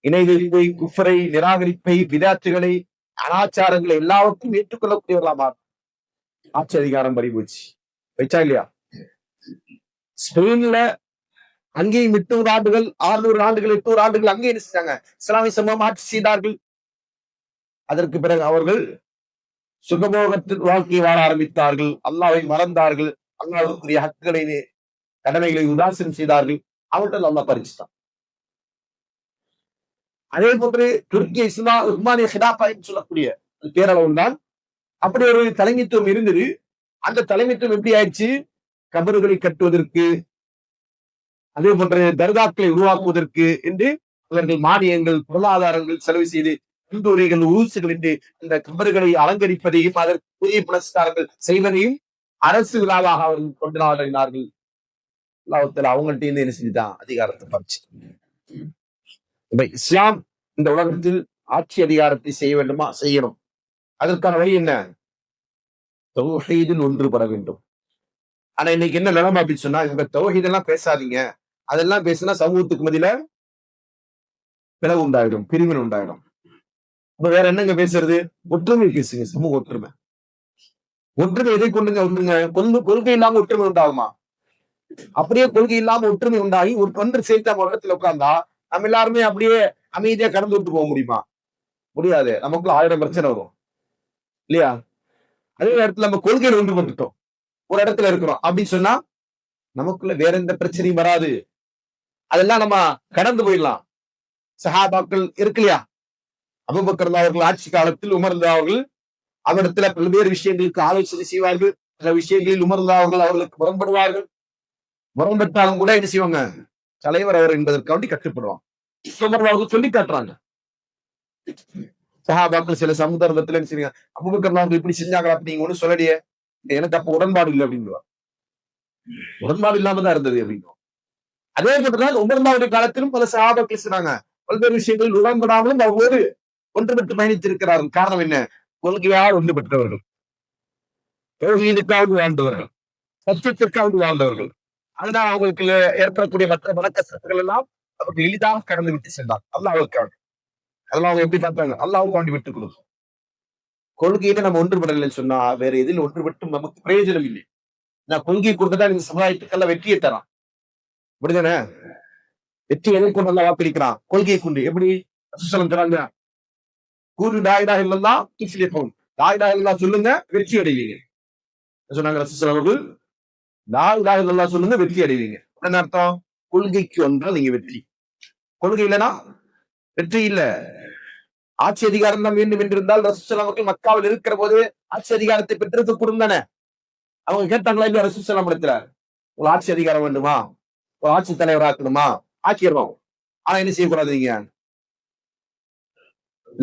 இணை வைப்பை, குஃபரை, நிராகரிப்பை, விதாத்துகளை, அனாச்சாரங்களை எல்லாவற்றையும் ஏற்றுக்கொள்ளக்கூடியவர்களாமா ஆட்சி அதிகாரம் பறி போச்சு. வச்சா இல்லையா? ஸ்பெயின்ல அங்கேயும் 800 ஆண்டுகள், 600 ஆண்டுகள், 800 ஆண்டுகள் அங்கே என்ன செஞ்சாங்க? இஸ்லாமிய சமூகம் ஆட்சி செய்தார்கள். அதற்கு பிறகு அவர்கள் சுகபோகத்தின் வாழ்க்கையை வாழ ஆரம்பித்தார்கள். அல்லாஹ்வை மறந்தார்கள். அல்லாஹ்வுக்குரிய ஹக்குகளை, கடமைகளை உதாசீனம் செய்தார்கள். அவர்கள் அல்லாஹ் பறிச்சுட்டான். அதே போன்று துருக்கிய உஸ்மானிய ஹிலாஃபா என்று சொல்லக்கூடிய பேரளவு தான் அப்படி ஒரு தலைமைத்துவம் இருந்தது. அந்த தலைமைத்துவம் எப்படி ஆயிடுச்சு? கபறுகளை கட்டுவதற்கு, அதே போன்ற தர்காக்களை உருவாக்குவதற்கு என்று அவர்கள் மானியங்கள், பொருளாதாரங்கள் செலவு செய்து கந்தூரிகள், ஊசுகள் என்று அந்த கபறுகளை அலங்கரிப்பதையும் அதற்கு புதிய புனஸ்காரங்கள் செய்வதையும் அரசு விழாவாக அவர்கள் கொண்டாடினார்கள். அவங்கள்ட்ட இருந்து என்ன செஞ்சுதான்? அதிகாரத்தை பறிச்சு. இப்ப இஸ்லாம் இந்த உலகத்தில் ஆட்சி அதிகாரத்தை செய்ய வேண்டுமா? செய்யணும். அதற்கான வழி என்ன? தௌஹீதில் ஒன்றுபட வேண்டும். ஆனா இன்னைக்கு என்ன நிலைமை அப்படின்னு சொன்னா, இவங்க தௌஹீதெல்லாம் பேசாதீங்க, அதெல்லாம் பேசினா சமூகத்துக்கு மத்தியில பிளவு உண்டாயிடும், பிரிவினை உண்டாயிடும். அப்ப வேற என்னங்க பேசுறது? ஒற்றுமை பேசுங்க. சமூக ஒற்றுமை. ஒற்றுமை எதை கொண்டுங்க ஒன்றுங்க? கொள்கை இல்லாம ஒற்றுமை உண்டாகுமா? அப்படியே கொள்கை இல்லாம ஒற்றுமை உண்டாகி ஒரு ஒன்று சேர்த்து நம்ம இடத்துல உட்கார்ந்தா நம்ம எல்லாருமே அப்படியே அமைதியா கடந்து விட்டு போக முடியுமா? முடியாது. நமக்குள்ள 1000 பிரச்சனை வரும் இல்லையா? அதே நேரத்துல நம்ம கொள்கையில ஒன்றுபட்டுட்டோம், ஒரு இடத்துல இருக்கிறோம் அப்படின்னு சொன்னா நமக்குள்ள வேற எந்த பிரச்சனையும் வராது. அதெல்லாம் நம்ம கடந்து போயிடலாம். சஹாபாக்கள் இருக்கு இல்லையா? அபூபக்கர் அவர்கள் ஆட்சி காலத்தில் உமர் அவர்கள் அவரிடத்துல பல்வேறு விஷயங்களுக்கு ஆலோசனை செய்வார்கள். சில விஷயங்களில் உமர் அவர்கள் அவர்களுக்கு முரண்படுவார்கள். வரம் பெற்றாலும் கூட என்ன செய்வாங்க, தலைவர் அவர் என்பதற்காண்டி கட்டுப்படுவாங்க. அவர்கள் சொல்லி காட்டுறாங்க. சஹாபாக்கள் சில சந்தர்ப்பத்துல என்ன செய்யுங்க, அபூபக்கர் அவங்க இப்படி செஞ்சாங்களா நீங்க ஒண்ணு சொல்லலையே, எனக்கு அப்ப உடன்பாடு இல்லை அப்படின்னு. உடன்பாடு இல்லாம தான் இருந்தது அப்படின்னு. அதே போட்டுதான் உமர்மாவுடைய காலத்திலும் பல சஹாபாக்கள் சொன்னாங்க, பல்வேறு விஷயங்களில் உடன்படாமலும் அவ்வளவு ஒன்றுபட்டு பயணித்திருக்கிறார்கள். காரணம் என்ன? கொள்கையால் ஒன்று பெற்றவர்கள், தௌஹீதுக்காக வாழ்ந்தவர்கள், சத்தியத்திற்காக வாழ்ந்தவர்கள். அதனால் அவங்களுக்கு ஏற்படக்கூடிய மற்ற மனக்கசப்புகள் எல்லாம் அவர்கள் எளிதாக கடந்து விட்டு சென்றார். அல்லாஹ்வுக்காக. அதெல்லாம் அவங்க எப்படி பார்த்தாங்க? அல்லாஹ்வுக்காண்டி விட்டுக் கொடுக்கும். கொள்கையில நம்ம ஒன்றுபடலைன்னு சொன்னா வேற எதில் ஒன்றுபட்டு நமக்கு பிரயோஜனம் இல்லை. நான் கொள்கையை கொடுத்துதான் இந்த சமுதாயத்துக்கெல்லாம் வெற்றியை தரான். அப்படிதானே? வெற்றி எதை கொண்டு நல்லா வாக்களிக்கிறான்? கொள்கையை கொண்டு. எப்படி சொல்லுங்க, கூறு லாயிலாஹ இல்லல்லாஹ் துஃப்லிஹூன். லாயிலாஹ இல்லல்லாஹ் சொல்லுங்க, வெற்றி அடைவீங்க சொன்னாங்க ரசூலுல்லாஹி அவர்கள். லாயிலாஹ இல்லல்லாஹ் சொல்லுங்க, வெற்றி அடைவீங்க. என்ன அர்த்தம்? கொள்கைக்கு வந்தால் நீங்க வெற்றி. கொள்கை இல்லைன்னா வெற்றி இல்ல. ஆட்சி அதிகாரம் தான் வேண்டும் என்றிருந்தால் ரசூலுல்லாஹி அவர்கள் மக்காவில் இருக்கிற போது ஆட்சி அதிகாரத்தை பெற்றிருக்க கூடும் தானே? அவங்க கேட்டாங்களா இல்லையா ரசூலுல்லாஹி இடத்துல, ஒரு ஆட்சி அதிகாரம் வேண்டுமா, ஒரு ஆட்சி தலைவர் ஆக்கணுமா, ஆக்கிடுவோம். ஆனா என்ன செய்யக்கூடாது, நீங்க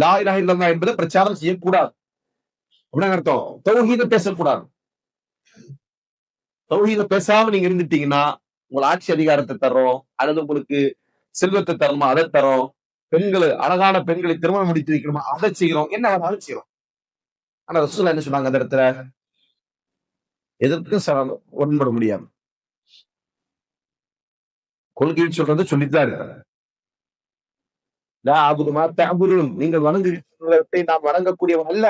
லா இலாஹ இல்லல்லாஹ் என்பதை பிரச்சாரம் செய்யக்கூடாது. அப்படின்னு அர்த்தம். தௌஹீத பேசக்கூடாது. தௌஹீத பேசாம நீங்க இருந்துட்டீங்கன்னா உங்களை ஆட்சி அதிகாரத்தை தர்றோம், அல்லது உங்களுக்கு செல்வத்தை தரணுமா அதை தரோம், பெண்கள் அழகான பெண்களை திருமணம் முடித்து வைக்கணுமா அதை செய்யறோம், என்ன வேணாலும் செய்யறோம். ஆனா ரசூலுல்லாஹ் என்ன சொன்னாங்க அந்த இடத்துல? எதற்கும் உடன்பட முடியாது. கொள்கைன்னு சொல்றது சொல்லித்தான் இருக்கிறார். நீங்கள் வணங்குகிறதை நாம் வணங்கக்கூடியவன் அல்ல,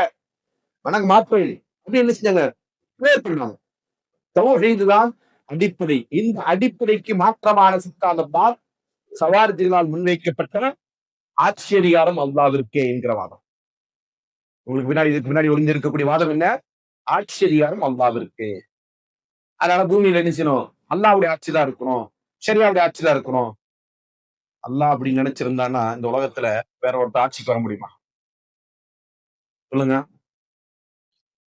வணங்க மாற்றேன் அப்படி என்ன செஞ்சாங்க, பண்ணாங்க. தௌஹீதுதான் அடிப்படை. இந்த அடிப்படைக்கு மாற்றமான சித்தாந்தம் தான் சவாரிஜிகளால் முன்வைக்கப்பட்ட ஆட்சி அதிகாரம் அல்லாஹ்விற்கே என்கிற வாதம். உங்களுக்கு பின்னாடி இதுக்கு முன்னாடி ஒளிஞ்சிருக்கக்கூடிய வாதம் என்ன? ஆட்சி அதிகாரம் அல்லாஹ்விற்கு. அதனால பூமியில என்ன செய்யணும், அல்லாஹ்வுடைய ஆட்சி தான் இருக்கணும், ஷரியாவுடைய ஆட்சி தான் இருக்கணும். அல்லாஹ் அப்படி நினைச்சிருந்தான்னா இந்த உலகத்துல வேற ஒருத்தர் ஆட்சிக்கு வர முடியுமா? சொல்லுங்க.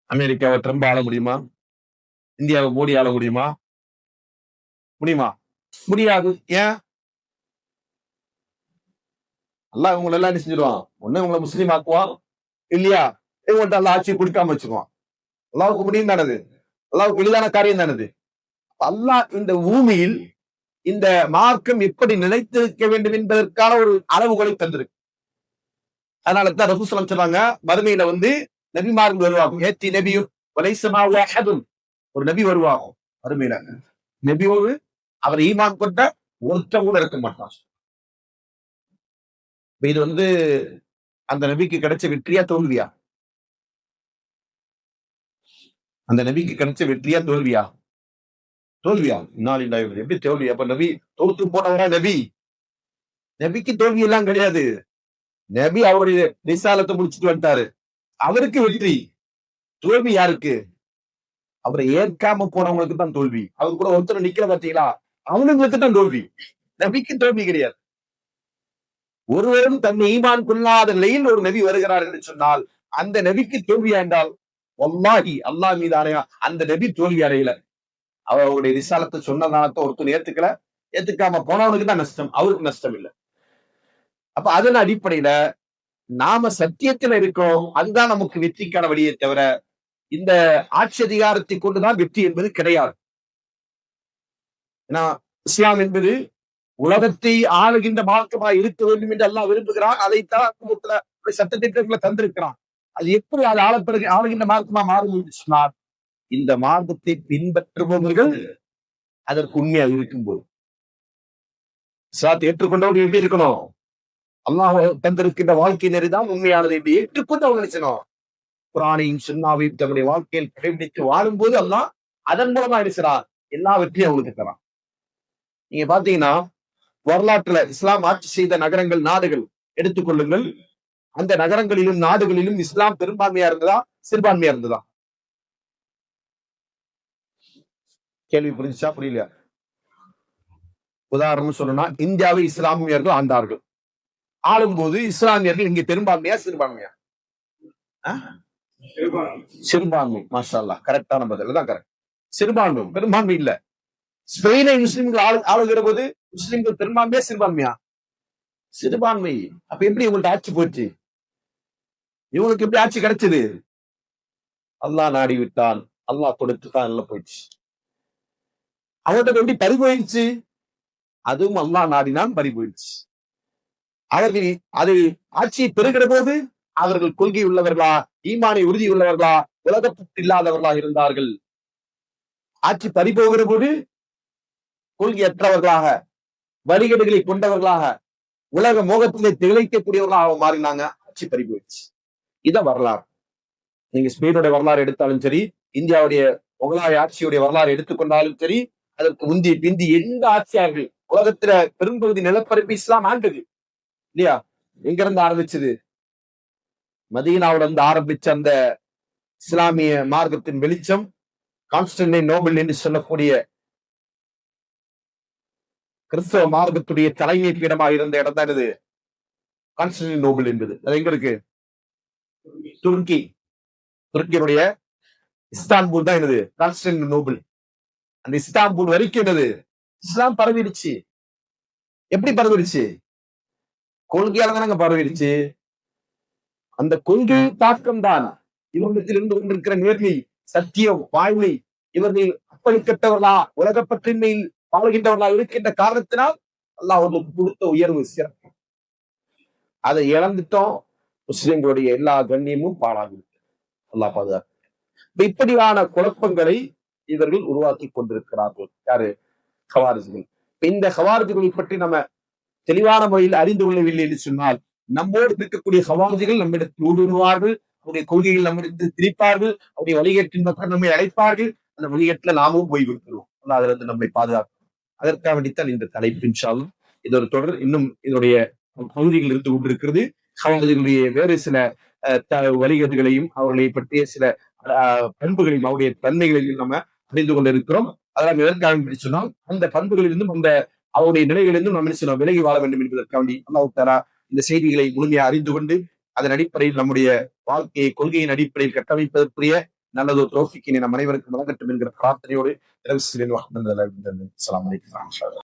அமெரிக்காவை ட்ரம்ப் ஆள முடியுமா? இந்தியாவை மோடி ஆள முடியுமா? முடியுமா? முடியாது. ஏன்? அல்லாஹ் இவங்களை எல்லாம் என்ன செஞ்சிருவான், ஒண்ணு இவங்களை முஸ்லீம் ஆக்குவான், இல்லையா இவங்கள்ட்ட அல்ல ஆட்சியை கொடுக்காம வச்சுக்குவான். அல்லாவுக்கு முடியும் தானது, அல்லாவுக்கு எளிதான காரியம் தானது. அல்லாஹ் இந்த பூமியில் இந்த மார்க்கம் எப்படி நிலைத்திருக்க வேண்டும் என்பதற்கான ஒரு அளவுகளை தந்திருக்கு. அதனாலதான் ரசூலுல்லாஹி சொல்றாங்க, மறுமையில நபிமார்கள் வருவாங்க. ஏத்தி நபியும் ஒரு நபி வருவாங்க மறுமையில. நபியோடு அவர் ஈமான் கொண்ட ஒருத்தர் கூட இருக்க மாட்டான். இது அந்த நபிக்கு கிடைச்ச வெற்றியா தோல்வியா? அந்த நபிக்கு கிடைச்ச வெற்றியா தோல்வியா? தோல்வியா? எப்படி தோல்வி? அப்ப நபி தோற்று போனவரா நபி? நபிக்கு தோல்வி எல்லாம் கிடையாது. நபி அவருடைய ரிசாலத்தை முடிச்சுட்டு வந்துட்டாரு, அவருக்கு வெற்றி. தோல்வி யாருக்கு? அவரை ஏற்காம போனவங்களுக்கு தான் தோல்வி. அவர் கூட ஒருத்தர் நிக்கிற பாத்தீங்களா, அவனுங்களுக்கு தான் தோல்வி. நபிக்கு தோல்வி கிடையாது. ஒருவரும் தன்னை ஈமான் கொள்ளாத நிலையில் ஒரு நபி வருகிறார் என்று சொன்னால் அந்த நபிக்கு தோல்வி என்றால் வல்லாஹி அல்லாஹ் மீது அடையா அந்த நபி தோல்வி அடையல. அவருடைய ரிசாலத்தை சொன்னதானத்தை ஒருத்தர் ஏத்துக்காம போனவனுக்கு தான் நஷ்டம், அவருக்கு நஷ்டம் இல்லை. அப்ப அதன் அடிப்படையில நாம சத்தியத்துல இருக்கோம், அதுதான் நமக்கு வெற்றிக்கான வழியை தவிர இந்த ஆட்சி அதிகாரத்தை கொண்டுதான் வெற்றி என்பது கிடையாது. ஏன்னா இஸ்லாம் என்பது உலகத்தை ஆளுகின்ற மார்க்கமாக இருக்க வேண்டும் என்று அல்லாஹ் விரும்புகிறான். அதைத்தான் சட்டத்திட்டங்களை தந்திருக்கிறான். அது எப்படி அது ஆளுகின்ற மார்க்கமா மாறும் என்று சொன்னார், இந்த மார்க்கத்தை பின்பற்றுபவர்கள் அதற்கு உண்மையாக இருக்கும்போது. இஸ்லாத்தை ஏற்றுக்கொண்டவர்கள் எப்படி இருக்கணும்? அல்லாஹ் தந்திருக்கின்ற வாழ்க்கை நெறிதான் உண்மையானது என்று ஏற்றுக்கொண்டு அவங்க நினைச்சணும். குர்ஆனையும் சுன்னாவையும் தன்னுடைய வாழ்க்கையில் கடைபிடித்து வாழும்போது அல்லாஹ் அதன் மூலமா இருக்கிறார், எல்லா வெற்றியும் அவங்களுக்கு தரான். நீங்க பாத்தீங்கன்னா வரலாற்றுல இஸ்லாம் ஆட்சி செய்த நகரங்கள், நாடுகள் எடுத்துக்கொள்ளுங்கள். அந்த நகரங்களிலும் நாடுகளிலும் இஸ்லாம் பெரும்பான்மையா இருந்ததா, சிறுபான்மையா இருந்ததா? கேள்வி புரிஞ்சுச்சா? புரியலையா? உதாரணம் சொல்லணும்னா இந்தியாவை இஸ்லாமியர்கள் ஆண்டார்கள். ஆளும்போது இஸ்லாமியர்கள் இங்க பெரும்பான்மையா சிறுபான்மையா? சிறுபான்மை. மாஷா அல்லாஹ், கரெக்டான பதில் தான். கரெக்ட். சிறுபான்மை, பெரும்பான்மை இல்ல. ஸ்பெயினை முஸ்லிம்கள் ஆளுகிற போது முஸ்லிம்கள் பெரும்பான்மையா சிறுபான்மையா? சிறுபான்மை. அப்ப எப்படி இவங்கள்ட்ட ஆட்சி போச்சு? இவங்களுக்கு எப்படி ஆட்சி கிடைச்சது? அல்லாஹ் நாடி விட்டான், அல்லாஹ் கொடுத்துதான் எல்லாம் போயிடுச்சு. அவர்கிட்ட எப்படி பறி போயிடுச்சு? அதுவும் அல்லாஹ் நாடினான், பறி போயிடுச்சு. அவர்கள் அது ஆட்சியை பெறுகிற போது அவர்கள் கொள்கை உள்ளவர்களா, ஈமானை உறுதி உள்ளவர்களா, உலகப்பட்டு இல்லாதவர்களா இருந்தார்கள். ஆட்சி பறிபோகிற போது கொள்கையற்றவர்களாக, வழிகேடுகளை கொண்டவர்களாக, உலக மோகத்திலே திளைக்கக்கூடியவர்களாக மாறினாங்க. ஆட்சி பறி போயிடுச்சு. இதான் வரலாறு. நீங்க ஸ்பெயினுடைய வரலாறு எடுத்தாலும் சரி, இந்தியாவுடைய முகலாய ஆட்சியுடைய வரலாறு எடுத்துக்கொண்டாலும் சரி, அதற்கு முந்தி பிந்தி எந்த ஆட்சியார்கள் உலகத்துல பெரும்பகுதி நிலப்பரப்பு இஸ்லாம் ஆண்டது இல்லையா? எங்க இருந்து ஆரம்பிச்சது? மதீனாவுல இருந்து ஆரம்பிச்ச அந்த இஸ்லாமிய மார்க்கத்தின் வெளிச்சம் கான்ஸ்டன்டினோபிள் என்று சொல்லக்கூடிய கிறிஸ்தவ மார்க்கத்துடைய தலைமை பீடமாக இருந்த இடம் தான் இது கான்ஸ்டன்டினோபிள் என்பது. அது எங்க இருக்கு? துருக்கி. துருக்கியினுடைய இஸ்தான்புல் தான் என்னது கான்ஸ்டன்டினோபிள். அந்த இஸ்தான்புல் வரைக்கும் என்னது இஸ்லாம் பரவிடுச்சு. எப்படி பரவிடுச்சு? கொள்கையால தானங்க பரவிடுச்சு. அந்த கொள்கை தாக்கம் தான் இவர்களிடத்தில் இருந்து கொண்டிருக்கிற நேர்மை, சத்தியம், வாய்மை, இவர்கள் அப்பளிக்கட்டவர்களா, உலகப்பற்றின்மையில் வாழ்கின்றவர்களா இருக்கின்ற காரணத்தினால் அல்லாஹ் அவர்களுக்கு கொடுத்த உயர்வு, சிறப்பு. அதை இழந்துட்டோம். முஸ்லிம்களுடைய எல்லா கண்ணியமும் பாழாகும். அல்லாஹ் பாதுகாப்பு. இப்படியான குழப்பங்களை இவர்கள் உருவாக்கி கொண்டிருக்கிறார்கள். யாரு? ஹவாரிஜிகள். இந்த ஹவாரிஜிகளை பற்றி நம்ம தெளிவான முறையில் அறிந்து கொள்ளவில்லை என்று சொன்னால், நம்மோடு இருக்கக்கூடிய ஹவாரிஜிகள் நம்மிடத்தில் ஊடுருவார்கள், அவருடைய கொள்கைகள் நம்மிடத்தில் திரிப்பார்கள், அவருடைய வழிகேட்டின் மக்கள் நம்மை அழைப்பார்கள். அந்த வழிகேட்டில நாமும் போய் விடுக்கிறோம். அதுல இருந்து நம்மை பாதுகாக்கும். அதற்காக வேண்டித்தான் இந்த தலைப்பு. இன்ஷா அல்லாஹ் இது ஒரு தொடர். இன்னும் இதனுடைய பகுதிகள் இருந்து கொண்டிருக்கிறது. ஹவாரிஜிகளுடைய வேறு சில வழிகேடுகளையும் அவர்களை பற்றிய சில பண்புகளையும் அவருடைய தன்மைகளையும் நம்ம அறிந்து கொண்டிருக்கிறோம். அதெல்லாம் எதற்காக சொன்னால், அந்த பண்புகளிலிருந்தும் அந்த அவருடைய நிலைகளிலிருந்தும் நம்ம என்ன செய்யணும், விலகி வாழ வேண்டும் என்பதற்காண்டி அல்லாஹ் தஆலா இந்த செய்திகளை முழுமையாக அறிந்து கொண்டு அதன் அடிப்படையில் நம்முடைய வாழ்க்கையை கொள்கையின் அடிப்படையில் கட்டமைப்பதற்குரிய நல்லதொரு தௌஃபீக்கினை நம் அனைவருக்கும் வழங்கட்டும் என்கிற பிரார்த்தனையோடு அஸ்ஸலாமு அலைக்கும்.